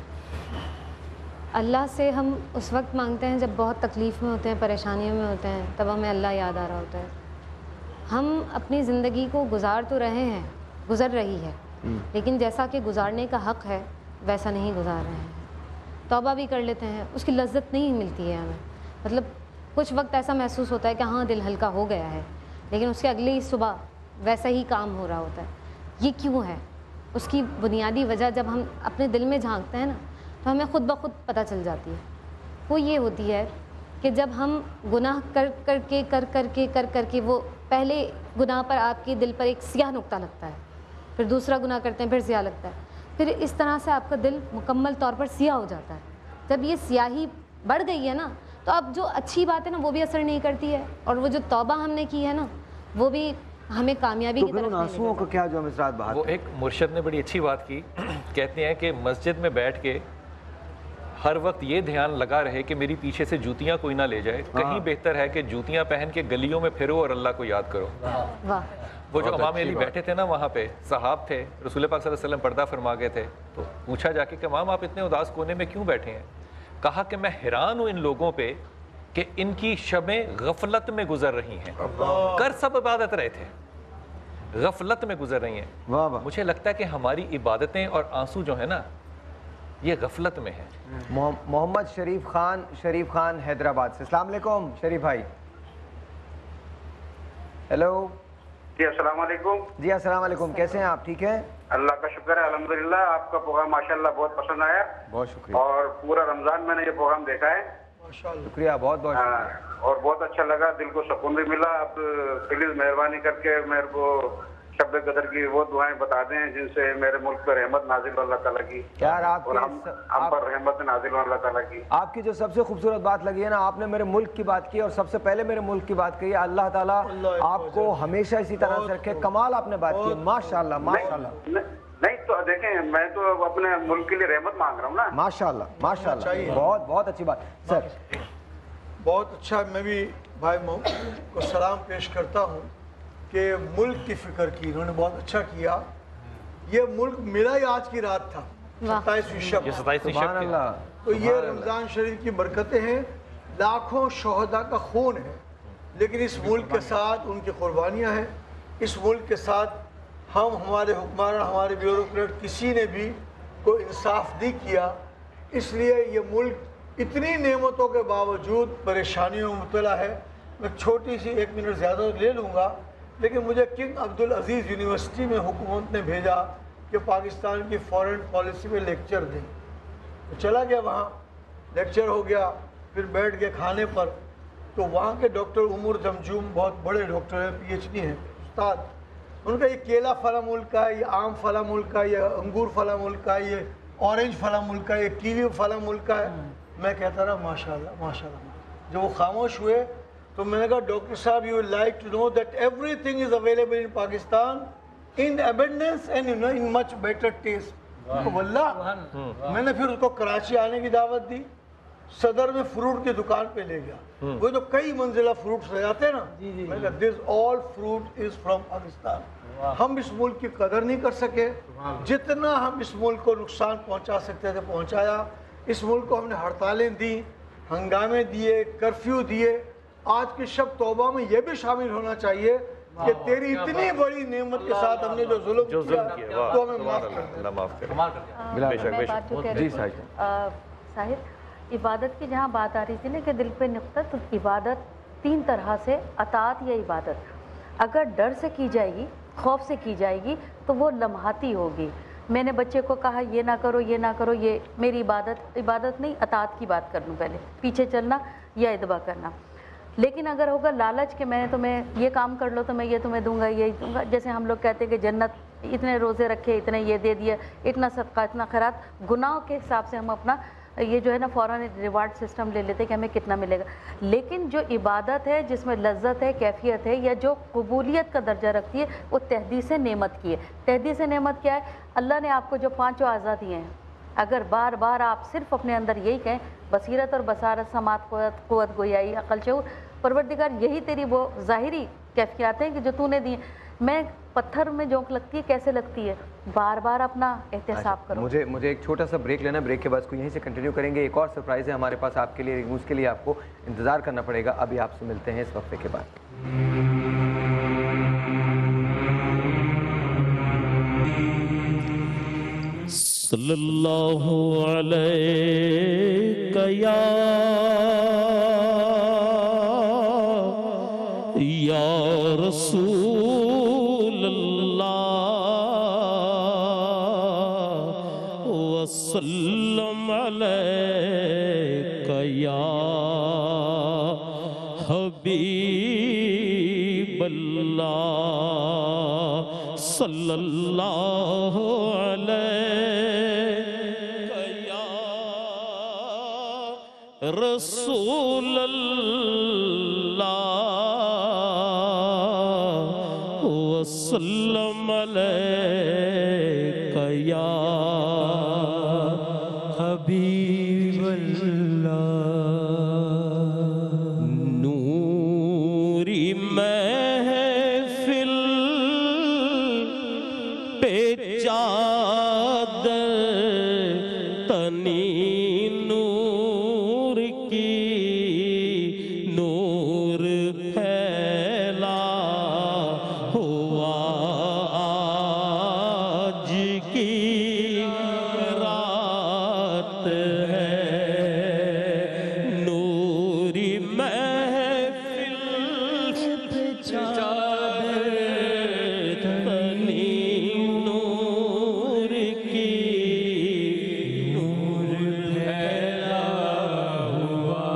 اللہ سے ہم اس وقت مانگتے ہیں جب بہت تکلیف میں ہوتے ہیں، پریشانیوں میں ہوتے ہیں، تب ہمیں اللہ یاد آ رہا ہوتا ہے. ہم اپنی زندگی کو گزار تو رہے ہیں، گزر رہی ہے، لیکن جیسا کہ گزارنے کا حق ہے ویسا نہیں گزار رہے ہیں. توبہ بھی کر لیتے ہیں, اس کی لذت نہیں ملتی ہے ہمیں. مطلب کچھ وقت ایسا محسوس ہوتا ہے کہ ہاں دل ہلکا ہو گیا ہے, لیکن اس کے اگلے ہی صبح ویسا ہی کام ہو رہا ہوتا ہے. یہ کیوں ہے؟ اس کی بنیادی وجہ جب ہم اپنے دل میں جھانکتے ہیں نا تو ہمیں خود بخود پتہ چل جاتی ہے. وہ یہ ہوتی ہے کہ جب ہم گناہ کر کے وہ پہلے گناہ پر آپ کے دل پر ایک سیاہ نقطہ لگتا ہے, پھر دوسرا گناہ کرتے ہیں پھر سیاہ لگتا ہے, پھر اس طرح سے آپ کا دل مکمل طور پر سیاہ ہو جاتا ہے. جب یہ سیاہی بڑھ گئی ہے نا تو اب جو اچھی بات ہے نا وہ بھی اثر نہیں کرتی ہے, اور وہ جو توبہ ہم نے کی ہے نا وہ بھی ہمیں کامیابی کی طرف آنسوؤں کو کیا جو مصرات بہاتے ہیں. وہ ایک مرشد نے بڑی اچھی بات کی, کہتے ہیں کہ مسجد میں بیٹھ کے ہر وقت یہ دھیان لگا رہے کہ میری پیچھے سے جوتیاں کوئی نہ لے جائے, کہیں بہتر ہے کہ جوتیاں پہن کے گلیوں میں پھرو اور اللہ کو یاد کرو. وہ جو امام علی بیٹھے تھے نا وہاں پہ, صحاب تھے, رسول پاک صلی اللہ علیہ وسلم پردہ فرما گئے تھے, تو پوچھا جا کے کہ امام آپ اتنے اداس کونے میں کیوں بیٹھے ہیں؟ کہا کہ میں حیران ہوں ان لوگوں پہ کہ ان کی شبیں غفلت میں گزر رہی ہیں. کر سب عبادت رہے تھے, غفلت میں گزر رہی ہیں. مجھے لگتا ہے کہ ہماری عبادتیں اور آنسو جو ہیں نا یہ غفلت میں ہے. محمد شریف خان حیدرآباد سے. السلام علیکم شریف بھائی. ہیلو. جی السلام علیکم. جی السلام علیکم, کیسے ہیں آپ؟ ٹھیک ہیں, اللہ کا شکر ہے الحمدللہ. آپ کا پروگرام ماشاءاللہ بہت پسند آیا. بہت شکریہ. اور پورا رمضان میں نے یہ پروگرام دیکھا ہے. شکریہ, بہت بہت شکریہ. اور بہت اچھا لگا, دل کو سکون بھی ملا. اب پلیز مہربانی کر کے میرے کو شب قدر کی وہ دعائیں بتا دیں جن سے میرے ملک پر رحمت نازل ہو اللہ تعالیٰ کی, یار آپ اور ہم پر رحمت نازل ہو اللہ تعالیٰ کی. آپ کی جو سب سے خوبصورت بات لگی ہے نا, آپ نے میرے ملک کی بات کی اور سب سے پہلے میرے ملک کی بات کی. اللہ تعالیٰ آپ کو ہمیشہ اسی طرح سے رکھے. کمال آپ نے بات کی, ماشاءاللہ ماشاءاللہ. نہیں تو دیکھیں, میں تو اپنے ملک کے لیے رحمت مانگ رہا ہوں نا. ماشاءاللہ ماشاءاللہ, بہت بہت اچھی بات. سر بہت اچھا. میں بھی بھائی کو سلام پیش کرتا ہوں کہ ملک کی فکر کی, انہوں نے بہت اچھا کیا. یہ ملک میرا ہی آج کی رات تھا, 27ویں شب. سبحان اللہ. تو یہ رمضان شریف کی برکتیں ہیں, لاکھوں شہداء کا خون ہے, لیکن اس ملک کے ساتھ ان کی قربانیاں ہیں. اس ملک کے ساتھ ہمارے حکمران, ہمارے بیوروکریٹ کسی نے بھی کوئی انصاف نہیں کیا. اس لیے یہ ملک اتنی نعمتوں کے باوجود پریشانیوں میں مبتلا ہے. میں چھوٹی سی 1 منٹ زیادہ لے لوں گا, لیکن مجھے کنگ عبدالعزیز یونیورسٹی میں حکومت نے بھیجا کہ پاکستان کی فورن پالیسی میں لیکچر دیں. چلا گیا وہاں, لیکچر ہو گیا, پھر بیٹھ گئے کھانے پر. تو وہاں کے ڈاکٹر عمر جمجوم بہت بڑے ڈاکٹر ہیں, PhD ہیں, استاد. ان کا یہ کیلا فلاں ملک کا ہے, یہ آم فلاں ملک کا ہے, یہ انگور فلاں ملک کا ہے, یہ اورنج فلاں ملک کا ہے, یہ کیوی فلاں ملک کا ہے. میں کہتا رہا ماشاءاللہ ماشاءاللہ. جب وہ خاموش ہوئے تو میں نے کہا ڈاکٹر صاحب you would like to know that everything is available in Pakistan in abundance and in much better taste. واللہ میں نے پھر اس کو کراچی آنے کی دعوت دی. صدر میں فروٹ کی دکان پہ لے گیا, وہ جو کئی منزلہ فروٹ سجاتے ہیں نا, میں نے کہا this all fruit is from Pakistan. ہم اس ملک کی قدر نہیں کر سکے, جتنا ہم اس ملک کو نقصان پہنچا سکتے تھے پہنچایا. اس ملک کو ہم نے ہڑتالیں دی, ہنگامے دیے, کرفیو دیے. آج کی شب توبہ میں یہ بھی شامل ہونا چاہیے کہ تیری اتنی بڑی نعمت کے ساتھ ہم نے جو ظلم کیا تو ہمیں معاف کر. جی صاحب, عبادت کی جہاں بات آ رہی تھی نا کہ دل پہ نقطہ, تو عبادت 3 طرح سے, اطاعت یا عبادت. اگر ڈر سے کی جائے گی, خوف سے کی جائے گی تو وہ لمحاتی ہوگی. میں نے بچے کو کہا یہ نہ کرو یہ نہ کرو, یہ میری عبادت نہیں, اطاعت کی بات کر لوں پہلے, پیچھے چلنا یا اتباع کرنا. لیکن اگر ہوگا لالچ کہ میں تمہیں یہ کام کر لو تو میں یہ تمہیں دوں گا, یہ دوں گا, جیسے ہم لوگ کہتے ہیں کہ جنت اتنے روزے رکھے, اتنے یہ دے دیا, اتنا صدقہ, اتنا خیرات, گناہوں کے حساب سے ہم اپنا یہ جو ہے نا فوراً ریوارڈ سسٹم لے لیتے کہ ہمیں کتنا ملے گا. لیکن جو عبادت ہے جس میں لذت ہے, کیفیت ہے, یا جو قبولیت کا درجہ رکھتی ہے, وہ تحدیث نعمت کی ہے. تحدیث نعمت کیا ہے؟ اللہ نے آپ کو جو 5 اعضاء دیے ہیں, اگر بار بار آپ صرف اپنے اندر یہی کہیں, بصیرت اور بصارت, سماعت, قوت گویائی, عقل, شعور, پروردگار یہی تیری وہ ظاہری کیفیات ہیں کہ جو تو نے دی. میں پتھر میں جونک لگتی ہے, کیسے لگتی ہے؟ بار بار اپنا احتساب کرو. مجھے ایک چھوٹا سا بریک لینا, بریک کے بعد اس کو یہیں سے کنٹینیو کریں گے. ایک اور سرپرائز ہے ہمارے پاس آپ کے لیے, اس کے لیے آپ کو انتظار کرنا پڑے گا. ابھی آپ سے ملتے ہیں اس وقفے کے بعد. صلی اللہ علیہ یا رسول اللہ وسلم علیک یا حبیب اللہ صلی اللہ علیہ یا رسول اللہ وسلم علیک یا حبیب اللہ نوری محفل پہ چادر تنی نور کی نور پھیلا ہوا آج کی رات ہے نوری محفل پہ چادر تنی نور کی نور پھیلا ہوا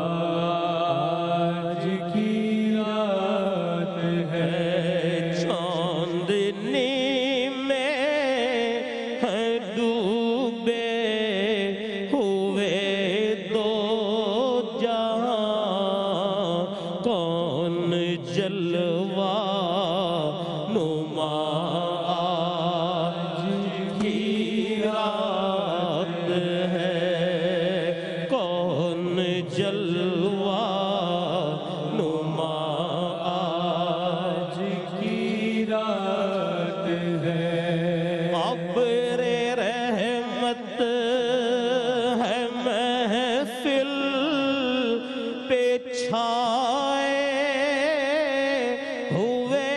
آج کی رات ہے چاندنی میں ہے ڈوبے ہوئے دو جہاں کون جلوہ نما آج کی رات ہے کون جلوہ نما آج کی رات ہے ابر رحمت ہے محفل پہ چھائے ہوئے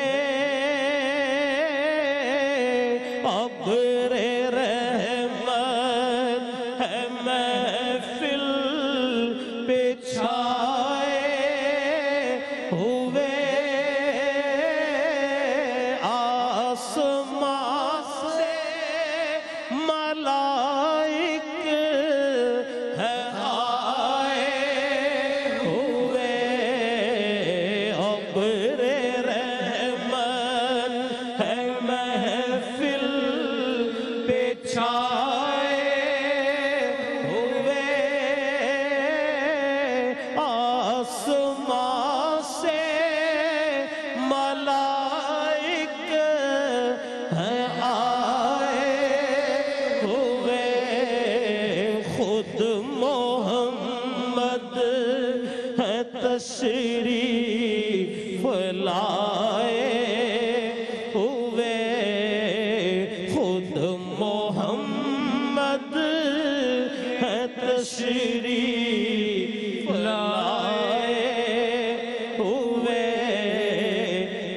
ابر رحمت ہے محفل پہ چھائے ہوئے آسمان سے ملائک ہے آئے ہوئے ابر رحمت ہے محفل پہ چھائے ہوئے آسمان سے ملائک ہے آئے ہوئے خود محمد ہے تشریف لائے ہوئے خود محمد ہے تشریف لائے ہوئے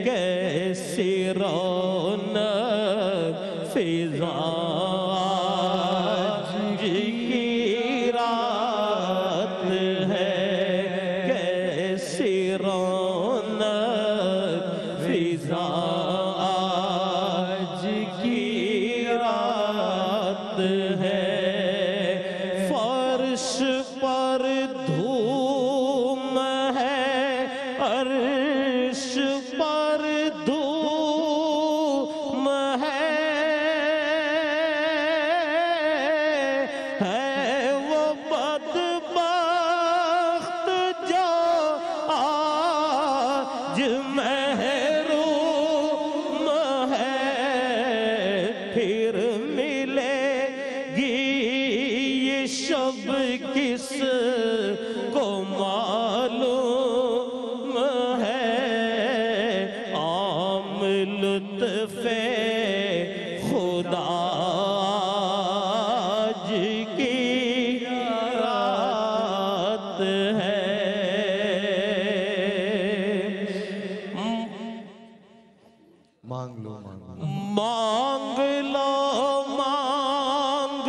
کیسی رونق فضا آج کی رات ہے کیسی رونق فضا آج کی رات ہے فرش پر دھوم ہے عرش پر دھوم ہے وہ بدبخت جو آج محروم ہے پھر ملے گی یہ شب کس کو معلوم ہے عام لطف خدا آج کی رات ہے مانگ لو مانگ لو مانگ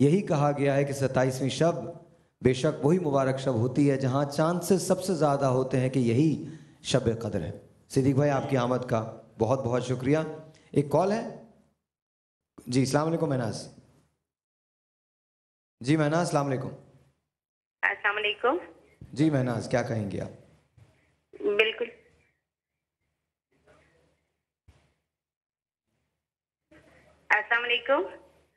یہی کہا گیا ہے کہ 27ویں شب بے شک وہی مبارک شب ہوتی ہے جہاں چاند سے سب سے زیادہ ہوتے ہیں کہ یہی شب قدر ہے۔ صدیق بھائی آپ کی آمد کا بہت بہت شکریہ۔ ایک کال ہے جی، السلام علیکم مہناز۔ جی مہناز السلام علیکم۔ السلام علیکم۔ جی مہناز کیا کہیں گے آپ؟ بالکل السلام علیکم۔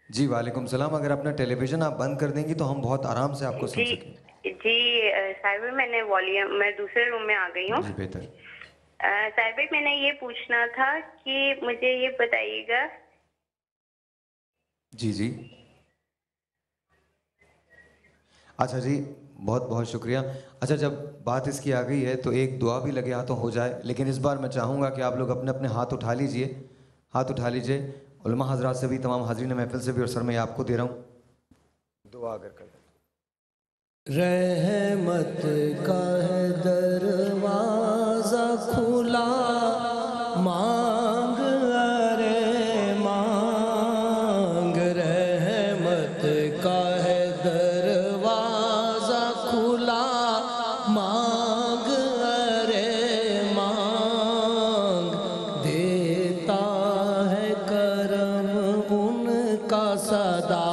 جی وعلیکم السلام۔ اگر اپنا ٹیلی ویژن آپ بند کر دیں گی تو ہم بہت آرام سے آپ کو سن سکیں۔ جی صاحب میں نے والیوم میں دوسرے روم میں آ گئی ہوں۔ جی بہتر۔ صاحب میں نے یہ پوچھنا تھا کہ مجھے یہ بتائیے گا۔ جی جی اچھا جی بہت بہت شکریہ۔ اچھا جب بات اس کی آ گئی ہے تو ایک دعا بھی لگے ہاتھوں ہو جائے، لیکن اس بار میں چاہوں گا کہ آپ لوگ اپنے اپنے ہاتھ اٹھا لیجئے، ہاتھ اٹھا لیجئے، علماء حضرات سے بھی، تمام حاضرین محفل سے بھی، اور سر میں آپ کو دے رہا ہوں دعا اگر کر دیں۔ رحمت کا ہے دروازہ کھلا، مانگ ارے مانگ، رحمت کا ہے دروازہ کھلا، مانگ ارے مانگ، دیتا ہے کرم ان کا صدا،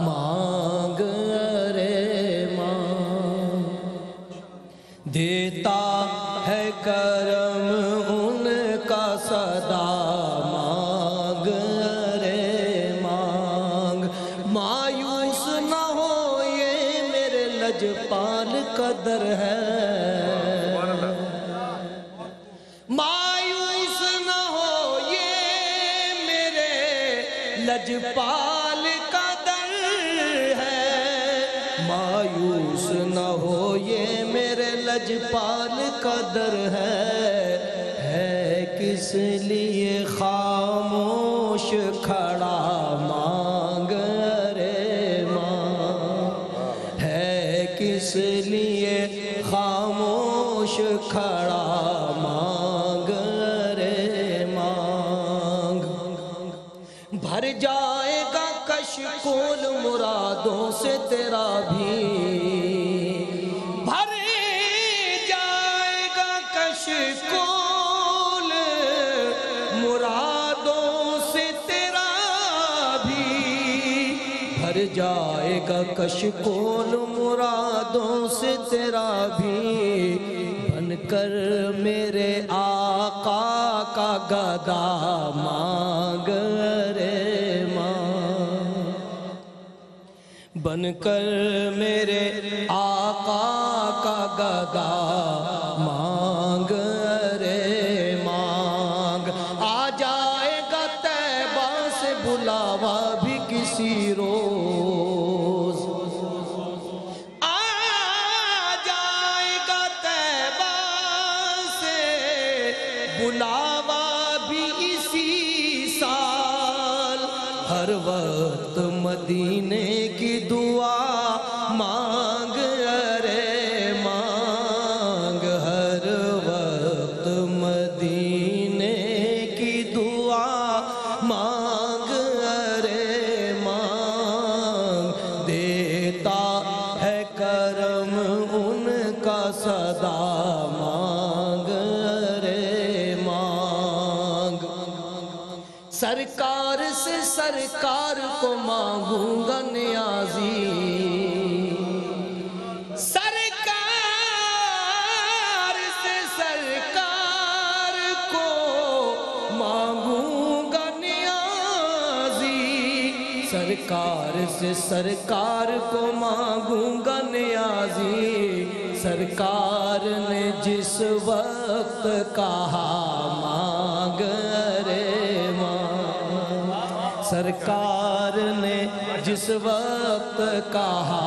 مانگ ارے مانگ، دیتا ہے کرم ان کا صدا، مانگ ارے مانگ، مایوس نہ ہو یہ میرے لجپال قدر ہے، مایوس نہ ہو یہ میرے لجپال قدر ہے، مایوس نہ ہو یہ میرے لجپال قدر ہے کس لیے خاموش کھڑا، مانگ ارے مانگ، ہے کس لیے خاموش کھڑا، مانگ ارے مانگ، بھر جائے گا کشکول مرادوں سے تیرا بھی، بھر جائے گا کشکول مرادوں سے تیرا بھی، بھر جائے گا کشکول مرادوں سے تیرا بھی، بن کر میرے آقا کا گدا، مانگ ارے مانگ، بن کر میرے آقا کا گدا، مانگ ارے مانگ، آ جائے گا طیبہ سے بلاوا بھی کسی روز، آ جائے گا طیبہ سے بلاوا بھی اسی سال، ہر وقت مدینے کی دعا مانگ ارے مانگ، ہر وقت مدینے کی دعا مانگ ارے مانگ، دیتا ہے کرم ان کا صدا، مانگ ارے مانگ، سرکار سے سرکار کو مانگوں گا نیازی، سرکار سے سرکار کو مانگوں گا نیازی، سرکار سے سرکار کو مانگوں گا نیازی، سرکار نے جس وقت کہا مانگ ارے مانگ، سرکار نے جس وقت کہا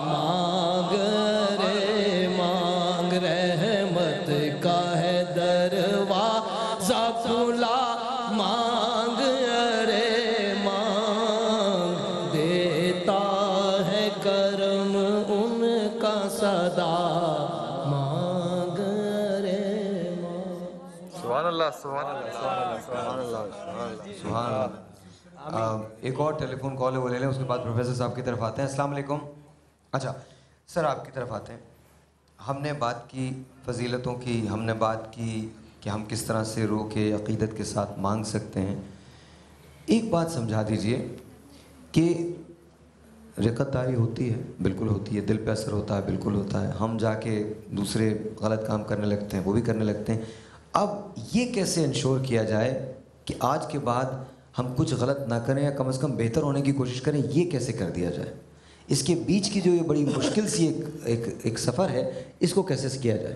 مانگ ارے مانگ، رحمت کا ہے دروازہ کھلا، مانگ ارے مانگ، دیتا ہے کرم ان کا صدا، مانگ ارے مانگ۔ سبحان اللہ، سبحان اللہ، سبحان اللہ، سبحان اللہ۔ ایک اور ٹیلی فون کال ہے وہ لے لیں, اس کے بعد پروفیسر صاحب کی طرف آتے ہیں. السلام علیکم. اچھا سر آپ کی طرف آتے ہیں. ہم نے بات کی فضیلتوں کی, ہم نے بات کی کہ ہم کس طرح سے رو کے عقیدت کے ساتھ مانگ سکتے ہیں. ایک بات سمجھا دیجئے کہ رقت داری ہوتی ہے, بالکل ہوتی ہے, دل پہ اثر ہوتا ہے, بالکل ہوتا ہے, ہم جا کے دوسرے غلط کام کرنے لگتے ہیں, وہ بھی کرنے لگتے ہیں. اب یہ کیسے انشور کیا جائے کہ آج کے بعد ہم کچھ غلط نہ کریں یا کم از کم بہتر ہونے کی کوشش کریں, یہ کیسے کر دیا جائے؟ اس کے بیچ کی جو یہ بڑی مشکل سی ایک سفر ہے, اس کو کیسے کیا جائے؟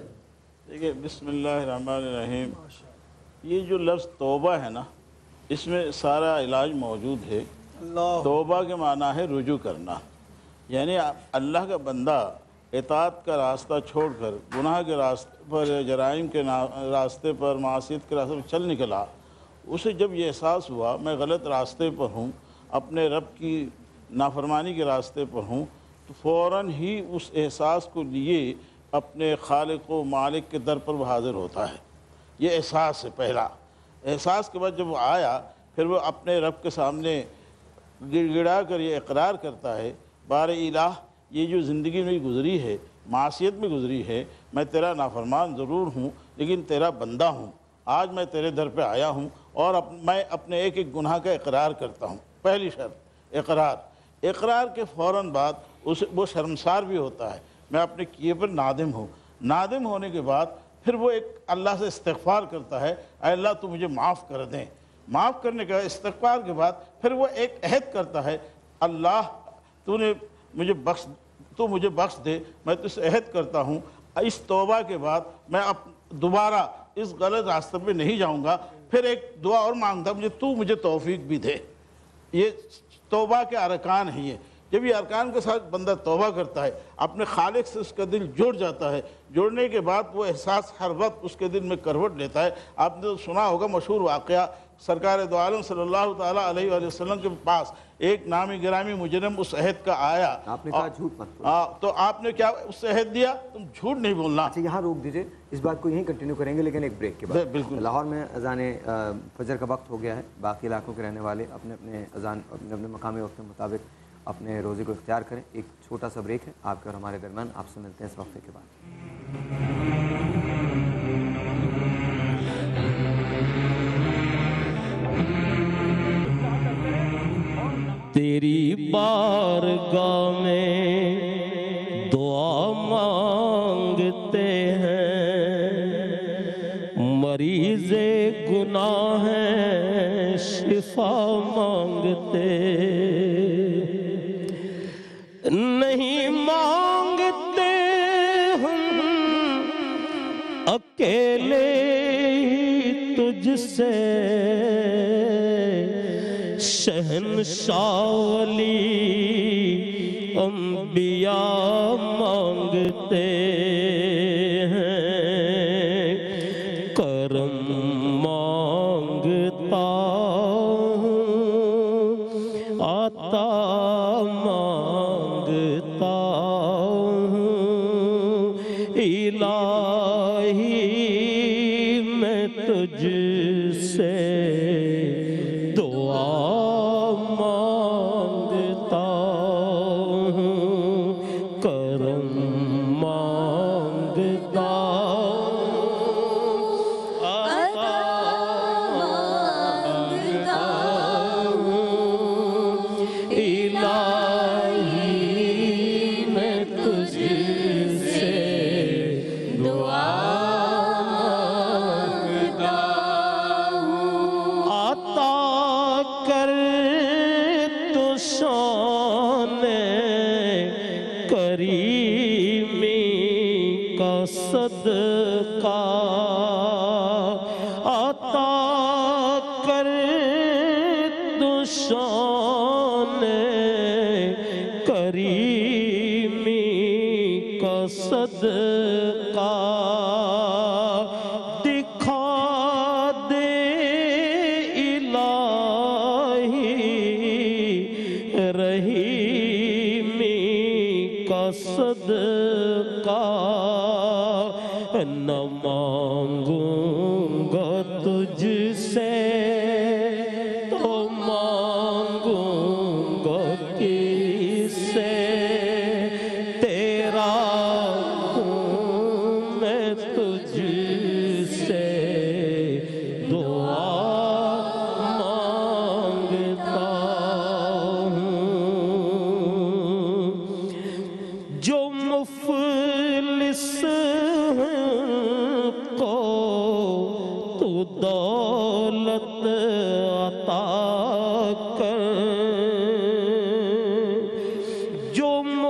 دیکھیں بسم اللہ الرحمن الرحیم, یہ جو لفظ توبہ ہے نا, اس میں سارا علاج موجود ہے. توبہ کے معنی ہے رجوع کرنا, یعنی اللہ کا بندہ اطاعت کا راستہ چھوڑ کر گناہ کے راستے پر, جرائم کے راستے پر, معصیت کے راستے پر چل نکلا. اسے جب یہ احساس ہوا میں غلط راستے پر ہوں, اپنے رب کی نافرمانی کے راستے پر ہوں, تو فوراً ہی اس احساس کو لیے اپنے خالق و مالک کے در پر وہ حاضر ہوتا ہے. یہ احساس ہے پہلا. احساس کے بعد جب وہ آیا, پھر وہ اپنے رب کے سامنے گڑ گڑا کر یہ اقرار کرتا ہے, بار الہ یہ جو زندگی میں گزری ہے, معصیت میں گزری ہے, میں تیرا نافرمان ضرور ہوں لیکن تیرا بندہ ہوں. آج میں تیرے در پہ آیا ہوں اور میں اپنے ایک ایک گناہ کا اقرار کرتا ہوں. پہلی شرط اقرار. اقرار کے فوراً بعد وہ شرمسار بھی ہوتا ہے, میں اپنے کیے پر نادم ہوں. نادم ہونے کے بعد پھر وہ ایک اللہ سے استغفار کرتا ہے, اے اللہ تو مجھے معاف کر دیں. معاف کرنے کا استغفار کے بعد پھر وہ ایک عہد کرتا ہے, اللہ تو مجھے بخش دے, میں تجھ سے عہد کرتا ہوں اس توبہ کے بعد میں دوبارہ اس غلط راستے پہ نہیں جاؤں گا. پھر ایک دعا اور مانگتا, مجھے توفیق بھی دے. یہ توبہ کے ارکان ہیں. یہ جب یہ ارکان کے ساتھ بندہ توبہ کرتا ہے, اپنے خالق سے اس کا دل جڑ جاتا ہے. جوڑنے کے بعد وہ احساس ہر وقت اس کے دل میں کروٹ لیتا ہے. آپ نے سنا ہوگا مشہور واقعہ, سرکار دو عالم صلی اللہ تعالیٰ علیہ وآلہ وسلم کے پاس ایک نامی گرامی مجرم اس عہد کا آیا. آپ نے کہا جھوٹ مت بولو. تو آپ نے کیا اس سے عہد دیا, تم جھوٹ نہیں بولنا. اچھا یہاں روک دیجئے, اس بات کو یہیں کنٹینیو کریں گے لیکن ایک بریک کے بعد. بالکل. لاہور میں اذان فجر کا وقت ہو گیا ہے. باقی علاقوں کے رہنے والے اپنے اپنے اذان اپنے مقامی وقت کے مطابق اپنے روزے کو اختیار کریں. ایک چھوٹا سا بریک ہے آپ کے اور ہمارے درمیان. آپ سے ملتے ہیں اس وقفے کے بعد. تیری بارگاہ میں دعا مانگتے ہیں, مریض گناہ ہیں شفا مانگتے, نہیں مانگتے ہم اکیلے ہی تجھ سے, شہنشاہ ولی انبیاء مانگتے ہیں, کرم مانگتا ہوں, عطا مانگتا ہوں, الہی میں تجھ سے نہ مانگوں گا تجھ سے تو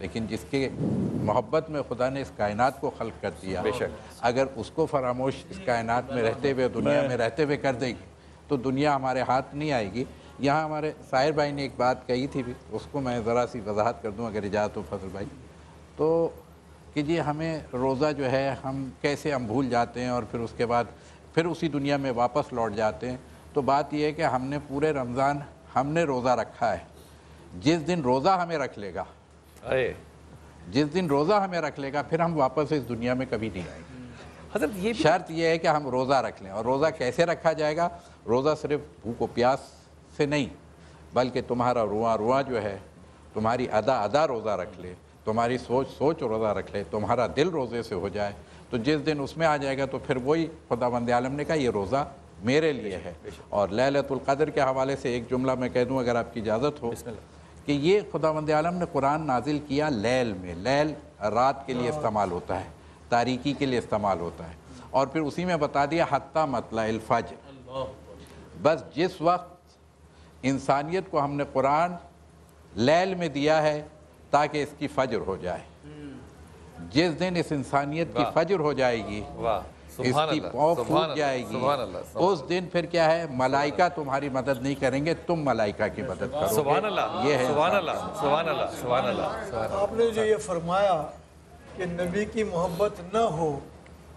لیکن جس کے محبت میں خدا نے اس کائنات کو خلق کر دیا، اگر اس کو فراموش اس کائنات میں رہتے ہوئے، دنیا میں رہتے ہوئے کر دے گی تو دنیا ہمارے ہاتھ نہیں آئے گی۔ یہاں ہمارے ساحر بھائی نے ایک بات کہی تھی بھی، اس کو میں ذرا سی وضاحت کر دوں اگر اجازت ہو فضل بھائی، تو کہ جی ہمیں روزہ جو ہے ہم کیسے ہم بھول جاتے ہیں اور پھر اس کے بعد پھر اسی دنیا میں واپس لوٹ جاتے ہیں۔ تو بات یہ ہے کہ ہم نے پورے رمضان ہم نے روزہ رکھا ہے، جس دن روزہ ہمیں رکھ لے گا، جس دن روزہ ہمیں رکھ لے گا پھر ہم واپس اس دنیا میں کبھی نہیں آئیں گے۔ حضرت یہ شرط یہ ہے کہ ہم روزہ رکھ لیں، اور روزہ کیسے رکھا جائے گا؟ روزہ صرف بھوک و پیاس سے نہیں، بلکہ تمہارا رواں جو ہے، تمہاری ادا روزہ رکھ لے، تمہاری سوچ روزہ رکھ لے، تمہارا دل روزے سے ہو جائے، تو جس دن اس میں آ جائے گا تو پھر وہی خداوند عالم نے کہا یہ روزہ میرے لیے ہے۔ اور لیلۃ القدر کے حوالے سے ایک جملہ میں کہہ دوں اگر آپ کی اجازت ہو، کہ یہ خداوند عالم نے قرآن نازل کیا لیل میں، لیل رات کے لیے استعمال ہوتا ہے، تاریکی کے لیے استعمال ہوتا ہے، اور پھر اسی میں بتا دیا حتی مطلع الفجر، بس جس وقت انسانیت کو ہم نے قرآن لیل میں دیا ہے تاکہ اس کی فجر ہو جائے، جس دن اس انسانیت کی فجر ہو جائے گی، اس کی پاؤں پھوٹ جائے گی، اس دن پھر کیا ہے، ملائکہ تمہاری مدد نہیں کریں گے، تم ملائکہ کی مدد کرو گے۔ سبحان اللہ، یہ ہے سبحان اللہ، سبحان اللہ، سبحان اللہ۔ آپ نے جو یہ فرمایا کہ نبی کی محبت نہ ہو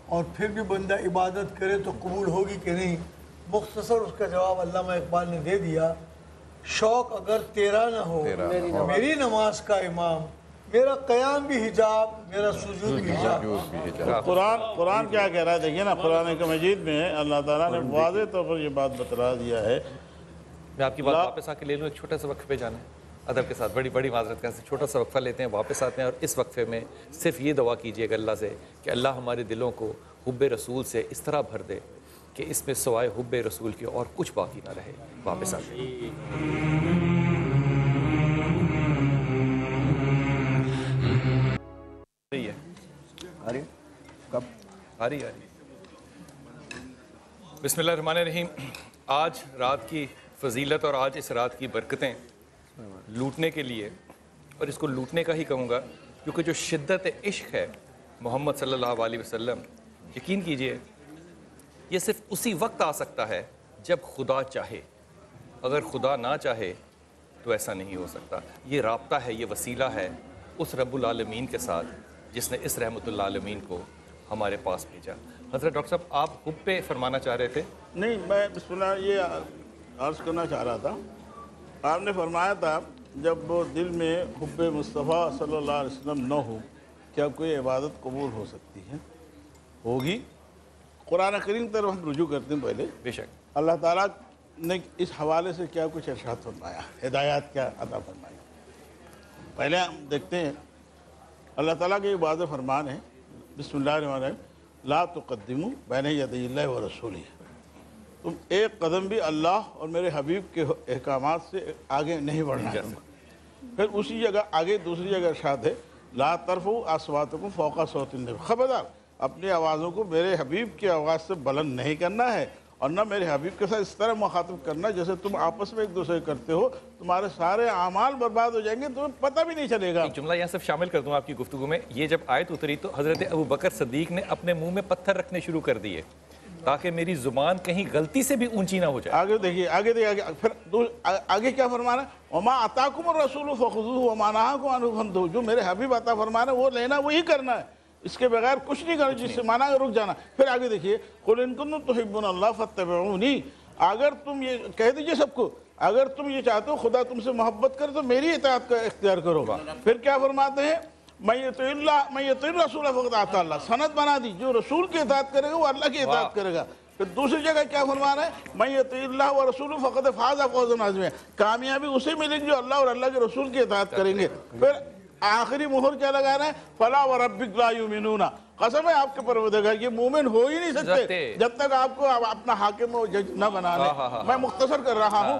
اور پھر بھی بندہ عبادت کرے تو قبول ہوگی کہ نہیں، مختصر اس کا جواب علامہ اقبال نے دے دیا۔ شوق اگر تیرا نہ ہو میری نماز کا امام، میرا قیام بھی حجاب، میرا سجود بھی حجاب۔ قرآن کیا کہہ رہا ہے؟ دیکھیے نا، قرآن مجید میں اللہ تعالیٰ نے واضح طور پر یہ بات بتلا دیا ہے۔ میں آپ کی بات واپس آ کے لے لوں، ایک چھوٹا سا وقفے پہ جانا ہے ادب کے ساتھ، بڑی معذرت کا چھوٹا سا وقفہ لیتے ہیں، واپس آتے ہیں، اور اس وقفے میں صرف یہ دعا کیجئے گا اللہ سے کہ اللہ ہمارے دلوں کو حب رسول سے اس طرح بھر دے کہ اس میں سوائے حب رسول کے اور کچھ باقی نہ رہے۔ واپس آتے ہیں۔ بسم اللہ الرحمن الرحیم۔ آج رات کی فضیلت اور آج اس رات کی برکتیں لوٹنے کے لیے، اور اس کو لوٹنے کا ہی کہوں گا کیونکہ جو شدت عشق ہے محمد صلی اللہ علیہ وسلم، یقین کیجئے یہ صرف اسی وقت آ سکتا ہے جب خدا چاہے، اگر خدا نہ چاہے تو ایسا نہیں ہو سکتا۔ یہ رابطہ ہے، یہ وسیلہ ہے اس رب العالمین کے ساتھ جس نے اس رحمت اللہ عالمین کو ہمارے پاس بھیجا۔ حضرت ڈاکٹر صاحب آپ حب پہ فرمانا چاہ رہے تھے؟ نہیں، میں بسم اللہ یہ عرض کرنا چاہ رہا تھا، آپ نے فرمایا تھا جب وہ دل میں حب مصطفیٰ صلی اللہ علیہ وسلم نہ ہو کیا کوئی عبادت قبول ہو سکتی ہے؟ ہوگی۔ قرآن کریم کی طرف ہم رجوع کرتے ہیں پہلے، بے شک اللہ تعالیٰ نے اس حوالے سے کیا کچھ ارشاد فرمایا، ہدایات کیا عطا فرمائی۔ پہلے ہم دیکھتے ہیں اللہ تعالیٰ کے واضح فرمان ہے، بسم اللہ الرحمن الرحیم، لا تقدموا بین یدی اللہ و رسولہ، تم ایک قدم بھی اللہ اور میرے حبیب کے احکامات سے آگے نہیں بڑھنا ہے۔ پھر اسی جگہ آگے دوسری جگہ ارشاد ہے، لا ترفعوا اصواتکم فوق صوت النبی، خبردار اپنی آوازوں کو میرے حبیب کی آواز سے بلند نہیں کرنا ہے، اور نہ میرے حبیب کے ساتھ اس طرح مخاطب کرنا جیسے تم آپس میں ایک دوسرے کرتے ہو، تمہارے سارے اعمال برباد ہو جائیں گے، تمہیں پتہ بھی نہیں چلے گا۔ ایک جملہ یہاں صرف شامل کر دوں آپ کی گفتگو میں، یہ جب آیت اتری تو حضرت ابوبکر صدیق نے اپنے منہ میں پتھر رکھنے شروع کر دیے تاکہ میری زبان کہیں غلطی سے بھی اونچی نہ ہو جائے۔ آگے دیکھیے پھر آگے کیا فرمانا، وما آتاکم الرسول فخذوہ وما نہاکم عنہ فانتہوا، جو میرے حبیب عطا فرمانا وہ لینا وہی کرنا ہے، اس کے بغیر کچھ نہیں کرنا، جس سے مانا رک جانا۔ پھر آگے دیکھیے، قل ان کنتم تحبون اللہ فاتبعونی، اگر تم یہ کہہ دیجئے سب کو، اگر تم یہ چاہتے ہو خدا تم سے محبت کرے تو میری اطاعت کا اختیار کرو۔ پھر کیا فرماتے ہیں، من یطع الرسول فقد اطاع اللہ، سند بنا دی، جو رسول کی اطاعت کرے گا وہ اللہ کی اطاعت کرے گا۔ پھر دوسری جگہ کیا فرمانا ہے، من یطع اللہ ورسولہ فقد فاز فوزا عظیما، کامیابی اسے ملے گی جو اللہ اور اللہ کے رسول کی اطاعت کریں گے۔ پھر آخری مہر کیا لگانا ہے، فلا وربک لا یؤمنون، قسم ہے آپ کے پروردگار یہ مومن ہو ہی نہیں سکتے جب تک آپ کو اپنا حاکم و جج نہ بنا لیں۔ میں مختصر کر رہا ہوں۔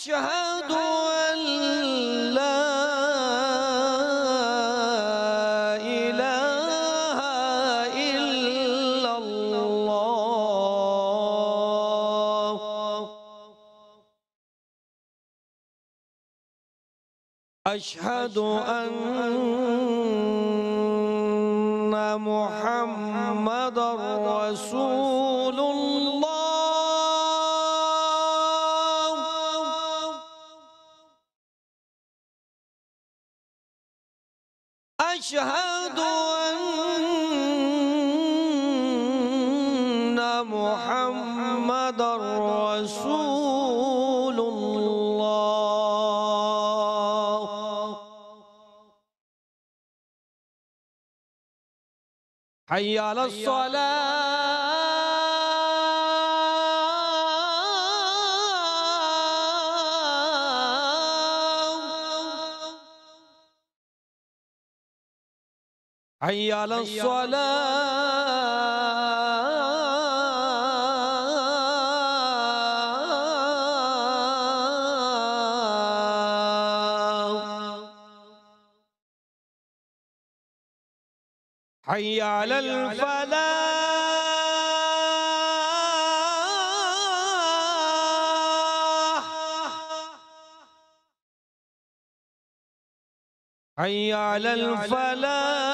أشهد أن لا إله إلا الله أشهد أن محمدًا رسول الله أشهد أن محمدًا رسول الله حي على حي على الصلاة حي على الفلاح حي على الفلاح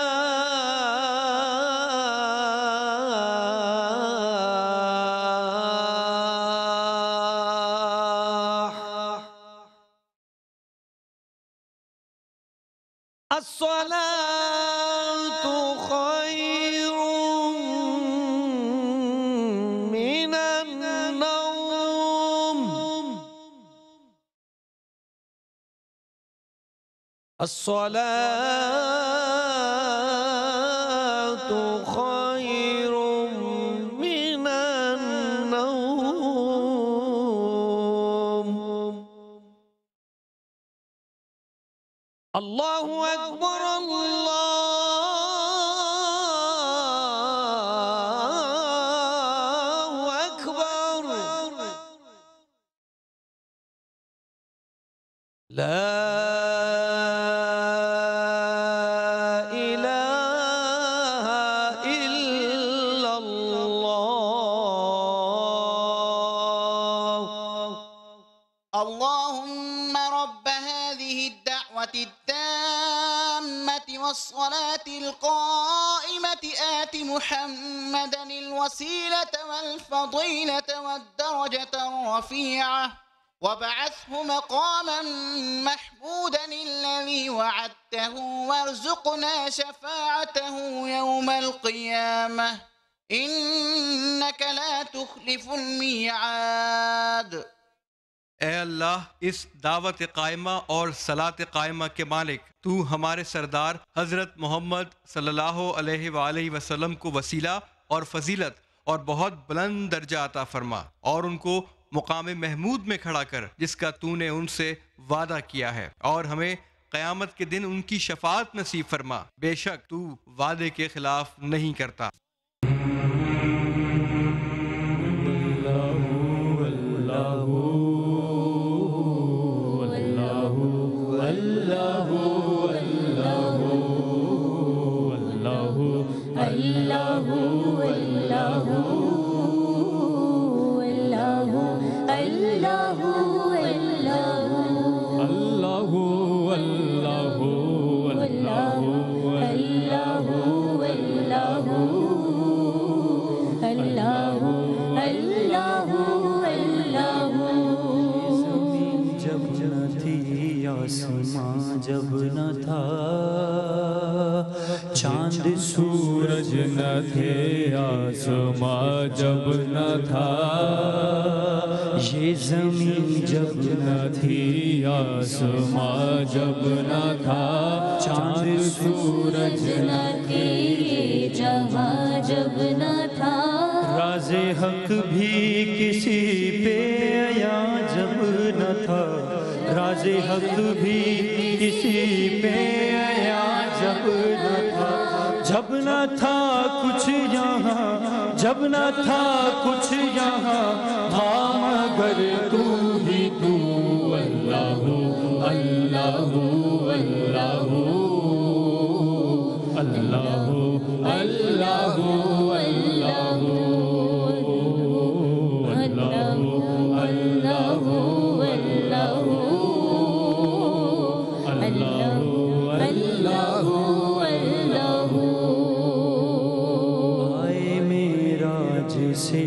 الصلاة خير من النوم الصلاة خير من النوم الله أكبر الله أكبر لا إله إلا الله. اللهم رب هذه الدعوة التامة والصلاة القائمة آت محمدا الوسيلة والفضيلة والدرجة الرفيعة وابعثه مقاما محمودا الذي وعدته وارزقنا شفاعته يوم القيامة إنك لا تخلف الميعاد. اے اللہ اس دعوت قائمہ اور صلاۃ قائمہ کے مالک، تو ہمارے سردار حضرت محمد صلی اللہ علیہ وآلہ وسلم کو وسیلہ اور فضیلت اور بہت بلند درجہ عطا فرما، اور ان کو مقام محمود میں کھڑا کر جس کا تو نے ان سے وعدہ کیا ہے، اور ہمیں قیامت کے دن ان کی شفاعت نصیب فرما، بے شک تو وعدے کے خلاف نہیں کرتا. جب نہ تھا چاند سورج نہ تھے آسماں جب نہ تھا یہ زمین جب نہ تھی آسماں جب نہ تھا چاند سورج نہ تھی جہاں جب نہ تھا راز حق بھی کسی پہ عیاں جب نہ تھا راز حق بھی کسی پہ عیاں جب نہ تھا جب نہ تھا کچھ یہاں جب نہ تھا کچھ یہاں تھا مگر تو ہی تو اللہ اللہ اللہ اللہ اللہ سے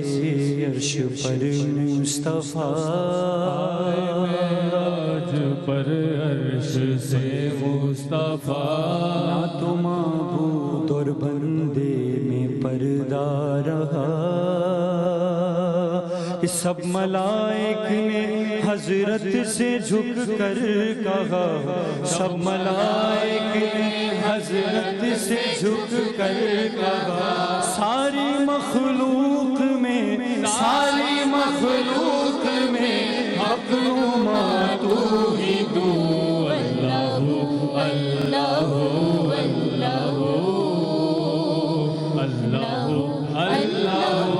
عرش پر مصطفیٰ معراج پر عرش سے مصطفیٰ نہ تو معبود اور بندے میں پردہ رہا سب ملائک نے حضرت سے جھک کر کہا سب ملائک نے حضرت سے جھک کر کہا ساری مخلوق میں ساری مخلوق میں حق نما تو ہی تو اللہ اللہ اللہ اللہ اللہ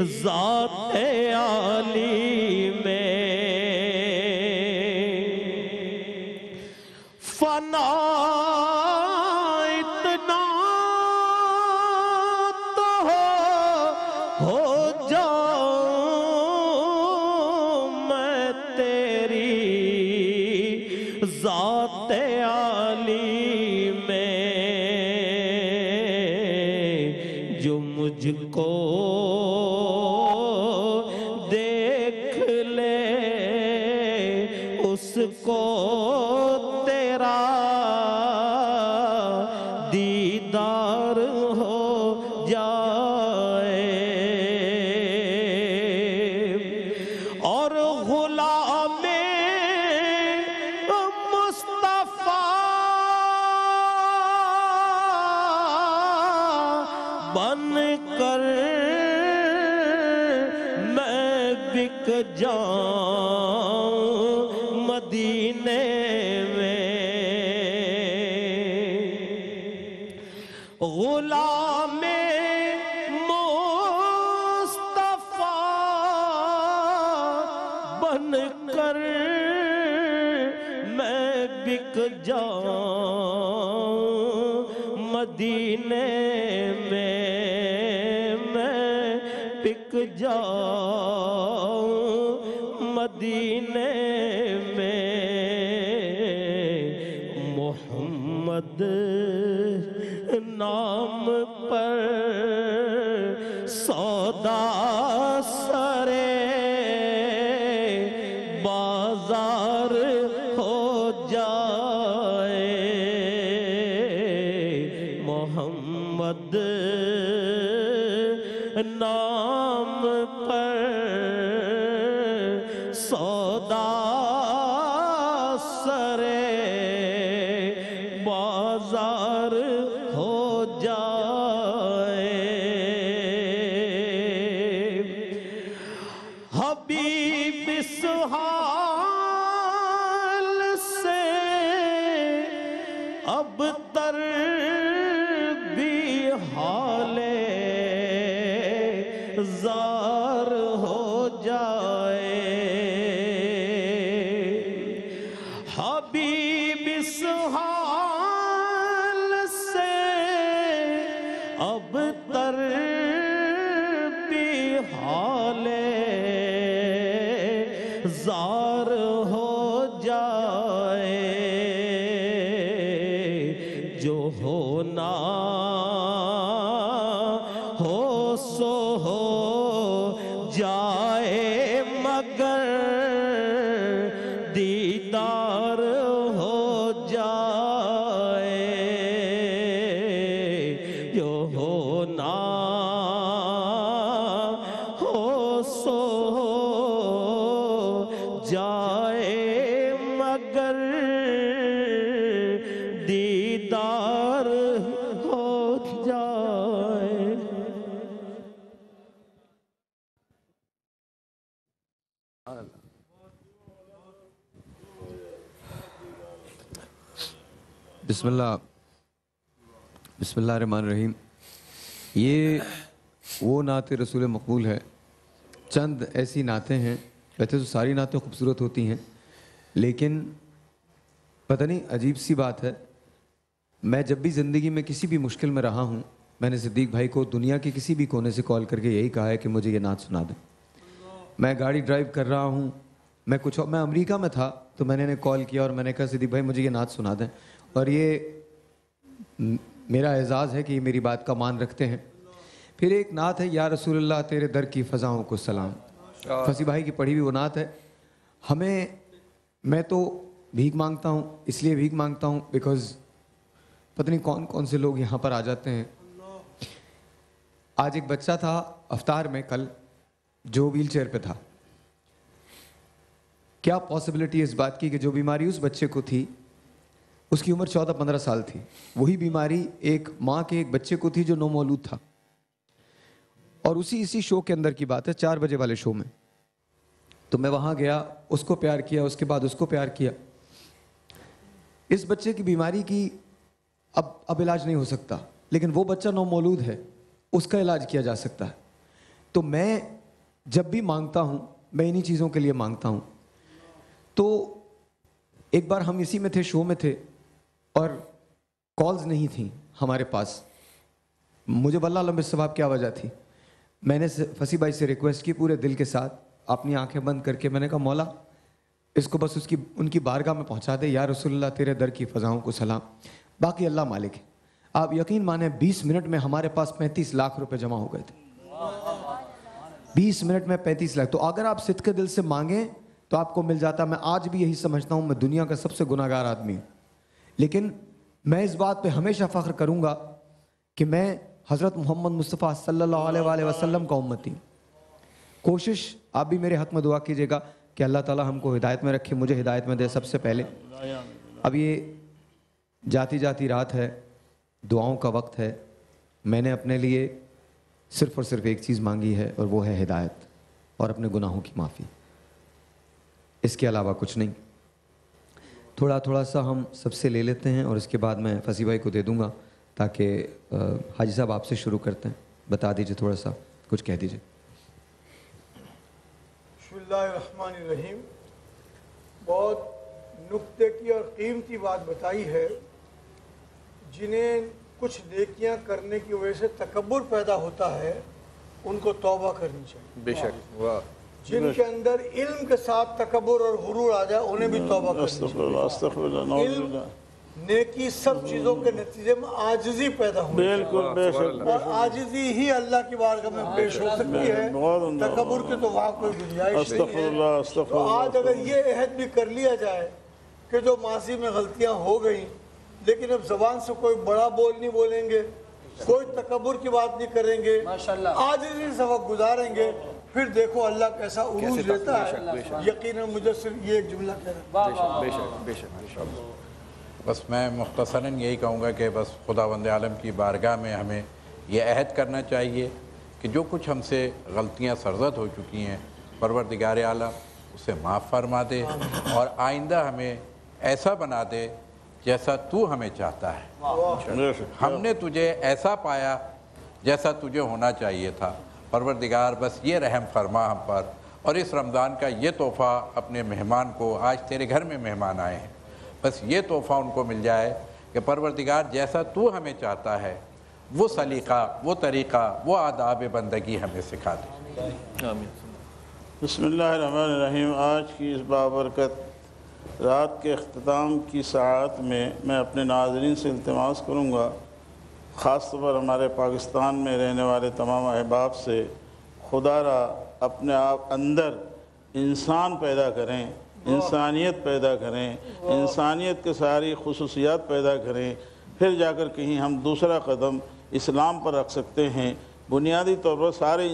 ذات عالی میں فنا اتنا تو ہو جاؤں میں تیری ذات عالی میں جو مجھ کو دیکھ لے اس کو تیرا دیدار ہو جائے اور غلام بن کر میں بک جاؤں مدینے میں غلام مصطفیٰ بن کر میں بک جاؤں مدینے میں بک جاؤں مدینے میں محمد نام پر سودا سرے بازار ہو جائے محمد نام پر سودا سرے بازار ہو جائے حبیب اس حال سے اب تر بھی حال زار ہو جائے حبیب اس حال سے اب تر بھی حال زار ہو جائے جو ہونا ہو سو ہو جائے مگر دیدار ہو جائے جو ہونا ہو سو ہو جائے مگر دیدار ہو جائے بسم اللہ الرحمن الرحیم. یہ وہ نعت رسول مقبول ہے. چند ایسی نعتیں ہیں، ویسے تو ساری نعتیں خوبصورت ہوتی ہیں، لیکن پتہ نہیں عجیب سی بات ہے، میں جب بھی زندگی میں کسی بھی مشکل میں رہا ہوں، میں نے صدیق بھائی کو دنیا کے کسی بھی کونے سے کال کر کے یہی کہا ہے کہ مجھے یہ نعت سنا دیں. میں گاڑی ڈرائیو کر رہا ہوں، میں امریکہ میں تھا تو میں نے انہیں کال کیا اور میں نے کہا صدیق بھائی مجھے یہ نعت سنا دیں، اور یہ میرا اعزاز ہے کہ یہ میری بات کا مان رکھتے ہیں. پھر ایک نعت ہے یا رسول اللہ تیرے در کی فضاؤں کو سلام، فصیح بھائی کی پڑھی ہوئی وہ نعت ہے. میں تو بھیک مانگتا ہوں، اس لیے بھیک مانگتا ہوں بیکاز پتہ نہیں کون کون سے لوگ یہاں پر آ جاتے ہیں. آج ایک بچہ تھا افطار میں کل جو ویل چیئر پہ تھا. کیا پاسبلٹی اس بات کی کہ جو بیماری اس بچے کو تھی اس کی عمر 14-15 سال تھی، وہی بیماری ایک ماں کے ایک بچے کو تھی جو نومولود تھا. اور اسی شو کے اندر کی بات ہے، 4 بجے والے شو میں. تو میں وہاں گیا، اس کو پیار کیا، اس کے بعد اس کو پیار کیا. اس بچے کی بیماری کی اب علاج نہیں ہو سکتا، لیکن وہ بچہ نومولود ہے، اس کا علاج کیا جا سکتا ہے. تو میں جب بھی مانگتا ہوں میں انہی چیزوں کے لیے مانگتا ہوں. تو ایک بار ہم اسی میں تھے, شو میں تھے, اور کالز نہیں تھیں ہمارے پاس. مجھے واللہ علم بالصواب کیا وجہ تھی. میں نے فصیح بھائی سے ریکویسٹ کی پورے دل کے ساتھ, اپنی آنکھیں بند کر کے. میں نے کہا مولا اس کو بس ان کی بارگاہ میں پہنچا دے, یا رسول اللہ تیرے در کی فضاؤں کو سلام, باقی اللہ مالک ہے. آپ یقین مانیں 20 منٹ میں ہمارے پاس 35 لاکھ روپے جمع ہو گئے تھے. 20 منٹ میں 35 لاکھ. تو اگر آپ صدقے دل سے مانگیں تو آپ کو مل جاتا. میں آج بھی یہی سمجھتا ہوں میں دنیا کا سب سے گناہ گار آدمی ہوں, لیکن میں اس بات پہ ہمیشہ فخر کروں گا کہ میں حضرت محمد مصطفیٰ صلی اللہ علیہ وآلہ وسلم کا امتی ہوں. کوشش آپ بھی میرے حق میں دعا کیجیے گا کہ اللہ تعالیٰ ہم کو ہدایت میں رکھے, مجھے ہدایت میں دے سب سے پہلے. اب یہ جاتی جاتی رات ہے, دعاؤں کا وقت ہے. میں نے اپنے لیے صرف اور صرف ایک چیز مانگی ہے, اور وہ ہے ہدایت اور اپنے گناہوں کی معافی. اس کے علاوہ کچھ نہیں. تھوڑا سا ہم سب سے لے لیتے ہیں, اور اس کے بعد میں فصیح بھائی کو دے دوں گا, تاکہ حاجی صاحب آپ سے شروع کرتے ہیں. بتا دیجئے, تھوڑا سا کچھ کہہ دیجئے. بسم اللہ الرحمن الرحیم. بہت نکتے کی اور قیمتی بات بتائی ہے. جنہیں کچھ نیکیاں کرنے کی وجہ سے تکبر پیدا ہوتا ہے ان کو توبہ کرنی چاہیے. بے شک. واہ. جن کے اندر علم کے ساتھ تکبر اور غرور آ جائے انہیں بھی توبہ کرنی چاہیے. علم نیکی سب چیزوں کے نتیجے میں عاجزی پیدا ہوئی. بالکل بے شک. اور عاجزی ہی اللہ کی بارگاہ میں پیش ہو سکتی ہے. تکبر کی تو وہاں کوئی گنجائش نہیں ہے. تو آج اگر یہ عہد بھی کر لیا جائے کہ جو ماضی میں غلطیاں ہو گئیں, لیکن اب زبان سے کوئی بڑا بول نہیں بولیں گے, کوئی تکبر کی بات نہیں کریں گے, عاجزی سے وقت گزاریں گے, پھر دیکھو اللہ کیسا عروج دیتا ہے. یقیناً مجھے صرف یہ ایک جملہ کہہ رہا ہوں. بس میں مختصراً یہی کہوں گا کہ بس خداوند عالم کی بارگاہ میں ہمیں یہ عہد کرنا چاہیے کہ جو کچھ ہم سے غلطیاں سرزد ہو چکی ہیں پروردگار عالم اسے معاف فرما دے, اور آئندہ ہمیں ایسا بنا دے جیسا تو ہمیں چاہتا ہے. ہم نے تجھے ایسا پایا جیسا تجھے ہونا چاہیے تھا. پروردگار بس یہ رحم فرما ہم پر, اور اس رمضان کا یہ تحفہ اپنے مہمان کو, آج تیرے گھر میں مہمان آئے ہیں, بس یہ تحفہ ان کو مل جائے کہ پروردگار جیسا تو ہمیں چاہتا ہے وہ سلیقہ, وہ طریقہ, وہ آداب بندگی ہمیں سکھا دے. بسم اللہ الرحمن الرحیم. آج کی اس بابرکت رات کے اختتام کی ساعت میں اپنے ناظرین سے التماس کروں گا, خاص طور پر ہمارے پاکستان میں رہنے والے تمام احباب سے, خدا را اپنے آپ اندر انسان پیدا کریں, انسانیت پیدا کریں, انسانیت کے ساری خصوصیات پیدا کریں, پھر جا کر کہیں ہم دوسرا قدم اسلام پر رکھ سکتے ہیں. بنیادی طور پر سارے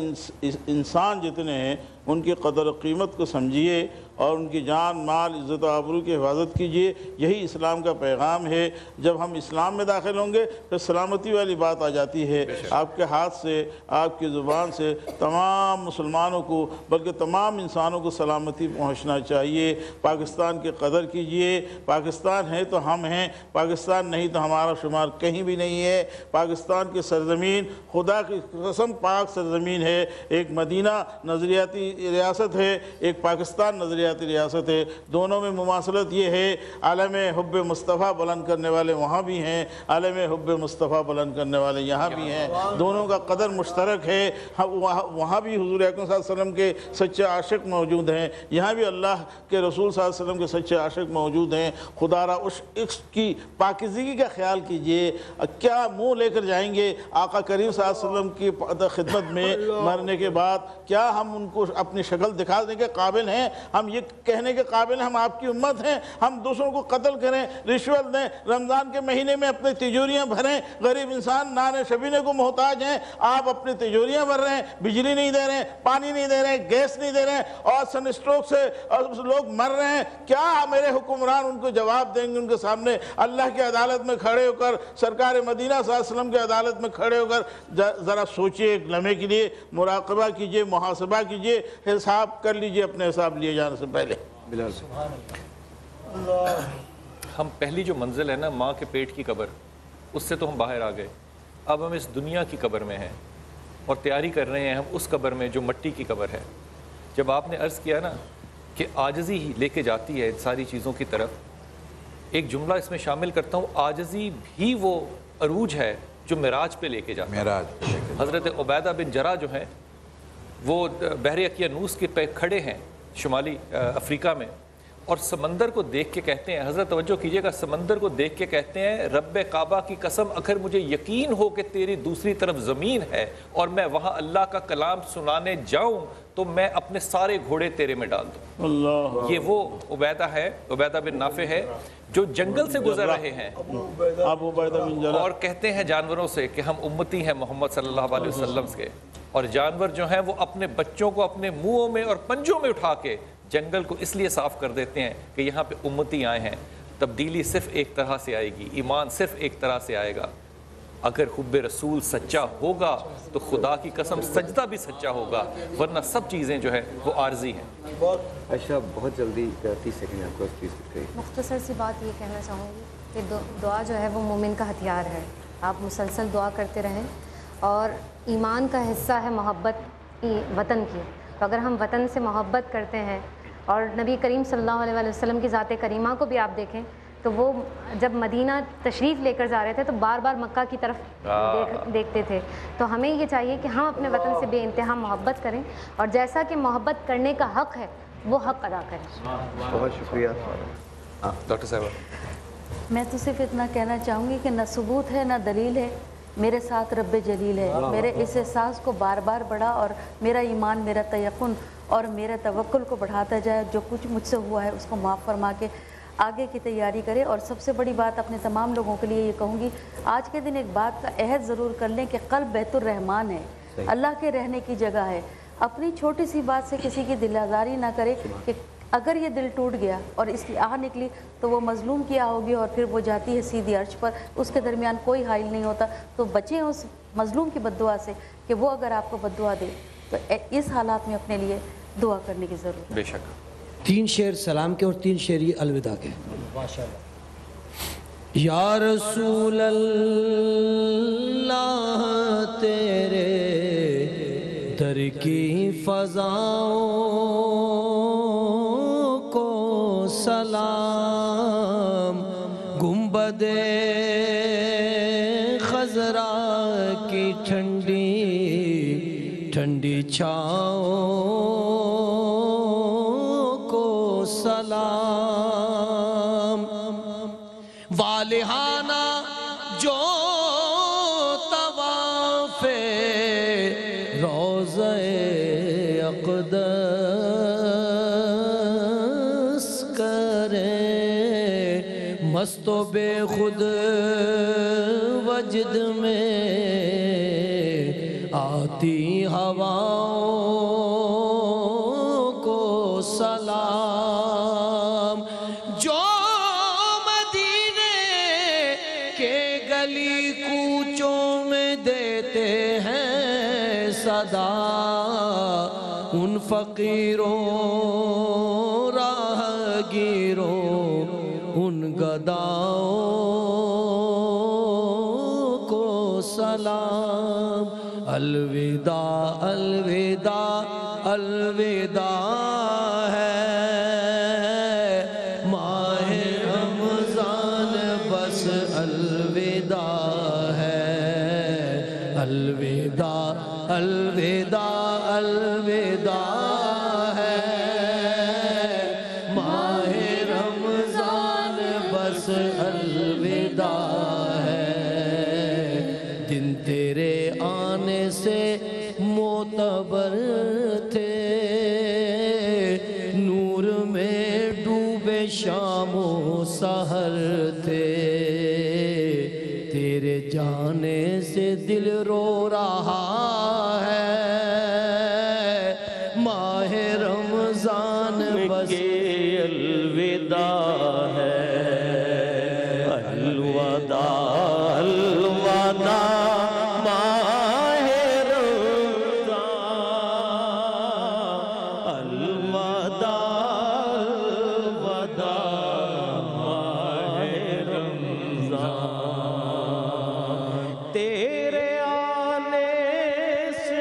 انسان جتنے ہیں ان کی قدر و قیمت کو سمجھیے, اور ان کی جان مال عزت و آبرو کی حفاظت کیجیے. یہی اسلام کا پیغام ہے. جب ہم اسلام میں داخل ہوں گے پھر سلامتی والی بات آ جاتی ہے. آپ کے ہاتھ سے, آپ کی زبان سے تمام مسلمانوں کو, بلکہ تمام انسانوں کو سلامتی پہنچنا چاہیے. پاکستان کی قدر کیجیے. پاکستان ہے تو ہم ہیں, پاکستان نہیں تو ہمارا شمار کہیں بھی نہیں ہے. پاکستان کی سرزمین خدا کی قسم پاک سرزمین ہے. ایک مدینہ نظریاتی ریاست ہے, ایک پاکستان نظریاتی ریاست ہے. دونوں میں مماثلت یہ ہے, عالم حب مصطفیٰ بلند کرنے والے وہاں بھی ہیں, عالم حب مصطفیٰ بلند کرنے والے یہاں بھی ہیں. دونوں کا قدر مشترک ہے. وہاں بھی حضور اکرم صلی اللہ علیہ وسلم کے سچے عاشق موجود ہیں, یہاں بھی اللہ کے رسول صلی اللہ علیہ وسلم کے سچے عاشق موجود ہیں. خدا را اس عشق کی پاکیزگی کا خیال کیجئے. کیا منہ لے کر جائیں گے آقا کریم صلی اللہ علیہ وسلم کی خدمت میں مرنے کے بعد؟ کیا ہم ان کو اپنی شکل دکھا دیں کے قابل ہیں؟ ہم یہ کہنے کے قابل ہیں ہم آپ کی امت ہیں؟ ہم دوسروں کو قتل کریں, رشوت دیں, رمضان کے مہینے میں اپنی تجوریاں بھریں؟ غریب انسان نان شبینے کو محتاج ہیں, آپ اپنی تجوریاں بھر رہے ہیں, بجلی نہیں دے رہے ہیں, پانی نہیں دے رہے ہیں, گیس نہیں دے رہے ہیں, اور سن اسٹروک سے لوگ مر رہے ہیں. کیا میرے حکمران ان کو جواب دیں گے ان کے سامنے؟ اللہ کی عدالت میں کھڑے ہو کر, سرکار مدینہ صلی اللہ علیہ وسلم کی عدالت میں کھڑے ہو کر ذرا سوچئے, ایک لمحے کے لیے مراقبہ کیجئے, محاسبہ کیجئے, حساب کر لیجئے اپنے حساب لیے جانے سے پہلے. ہم پہلی جو منزل ہے نا ماں کے پیٹ کی قبر, اس سے تو ہم باہر آ گئے. اب ہم اس دنیا کی قبر میں ہیں. اور تیاری کر رہے ہیں ہم اس قبر میں جو مٹی کی قبر ہے. جب آپ نے عرض کیا نا کہ عاجزی ہی لے کے جاتی ہے ان ساری چیزوں کی طرف, ایک جملہ اس میں شامل کرتا ہوں, عاجزی بھی وہ عروج ہے جو معراج پہ لے کے جاتا ہے. حضرت عبیدہ بن جرح جو ہیں وہ بحر اقیانوس کے پہ کھڑے ہیں شمالی افریقہ میں, اور سمندر کو دیکھ کے کہتے ہیں, حضرت توجہ کیجئے گا, سمندر کو دیکھ کے کہتے ہیں رب کعبہ کی قسم اگر مجھے یقین ہو کہ تیری دوسری طرف زمین ہے اور میں وہاں اللہ کا کلام سنانے جاؤں تو میں اپنے سارے گھوڑے تیرے میں ڈال دوں. اللہ, یہ وہ عبیدہ ہے, عبیدہ بن نافع ہے جو جنگل سے گزر رہے ہیں اور کہتے ہیں جانوروں سے کہ ہم امتی ہیں محمد صلی اللہ علیہ وسلم کے, اور جانور جو ہیں وہ اپنے بچوں کو اپنے منہوں میں اور پنجوں میں اٹھا کے جنگل کو اس لیے صاف کر دیتے ہیں کہ یہاں پہ امتی آئے ہیں. تبدیلی صرف ایک طرح سے آئے گی, ایمان صرف ایک طرح سے آئے گا. اگر حب رسول سچا ہوگا تو خدا کی قسم سجدہ بھی سچا ہوگا, ورنہ سب چیزیں جو ہیں وہ عارضی ہیں. عائشہ بہت جلدی 30 سیکنڈ آپ کو پلیز. مختصر سی بات یہ کہنا چاہوں گی کہ دعا جو ہے وہ مومن کا ہتھیار ہے. آپ مسلسل دعا کرتے رہیں, اور ایمان کا حصہ ہے محبت وطن کی. تو اگر ہم وطن سے محبت کرتے ہیں, اور نبی کریم صلی اللہ علیہ وسلم کی ذات کریمہ کو بھی آپ دیکھیں تو وہ جب مدینہ تشریف لے کر جا رہے تھے تو بار بار مکہ کی طرف دیکھتے تھے. تو ہمیں یہ چاہیے کہ ہم اپنے وطن سے بے انتہا محبت کریں, اور جیسا کہ محبت کرنے کا حق ہے وہ حق ادا کریں. بہت شکریہ. ڈاکٹر صاحبہ, میں تو صرف اتنا کہنا چاہوں گی کہ نہ ثبوت ہے نہ دلیل ہے, میرے ساتھ رب جلیل ہے. میرے اس احساس کو بار بار بڑھا, اور میرا ایمان, میرا تیقن اور میرے توکل کو بڑھاتا جائے. جو کچھ مجھ سے ہوا ہے اس کو معاف فرما کے آگے کی تیاری کرے. اور سب سے بڑی بات اپنے تمام لوگوں کے لیے یہ کہوں گی, آج کے دن ایک بات کا عہد ضرور کر لیں کہ قلب بیت الرحمن ہے, اللہ کے رہنے کی جگہ ہے. اپنی چھوٹی سی بات سے کسی کی دل آزاری نہ کرے کہ اگر یہ دل ٹوٹ گیا اور اس کی آہ نکلی تو وہ مظلوم کی آہ ہوگی, اور پھر وہ جاتی ہے سیدھی عرش پر, اس کے درمیان کوئی حائل نہیں ہوتا. تو بچیں اس مظلوم کی بد دعا سے کہ وہ اگر آپ کو بد دعا دے تو اس حالات میں اپنے لیے دعا کرنے کی ضرورت ہے. بے شک. 3 شعر سلام کے اور 3 شعر یہ الوداع کے. یا رسول اللہ تیرے در کی فضاؤں کو سلام, گنبد خضرا کی ٹھنڈی ٹھنڈی چھاؤں کو سلام, والہانہ جو طواف روضہ اقدس کریں, مست و بے خود وجد میں آتی ہواؤں کو سلام, جو مدینے کے گلی کوچوں میں دیتے ہیں صدا, ان فقیروں راہ گیروں ان گداؤں کو سلام. الوداع الوداع الوداع ہے ماہ رمضان, بس الوداع ہے. الوداع الوداع الوداع ہے ماہ رمضان, بس الوداع ہے. دن تیرے آنے سے معتبر تھے, نور میں ڈوبے شام و سحر تھے, تیرے جانے سے دل رو رہا ہے ماہ رمضان, بس الوداع ہے. الوداع الوداع ماہ رمضان, الوداع الوداع ماہ رمضان. تیرے آنے سے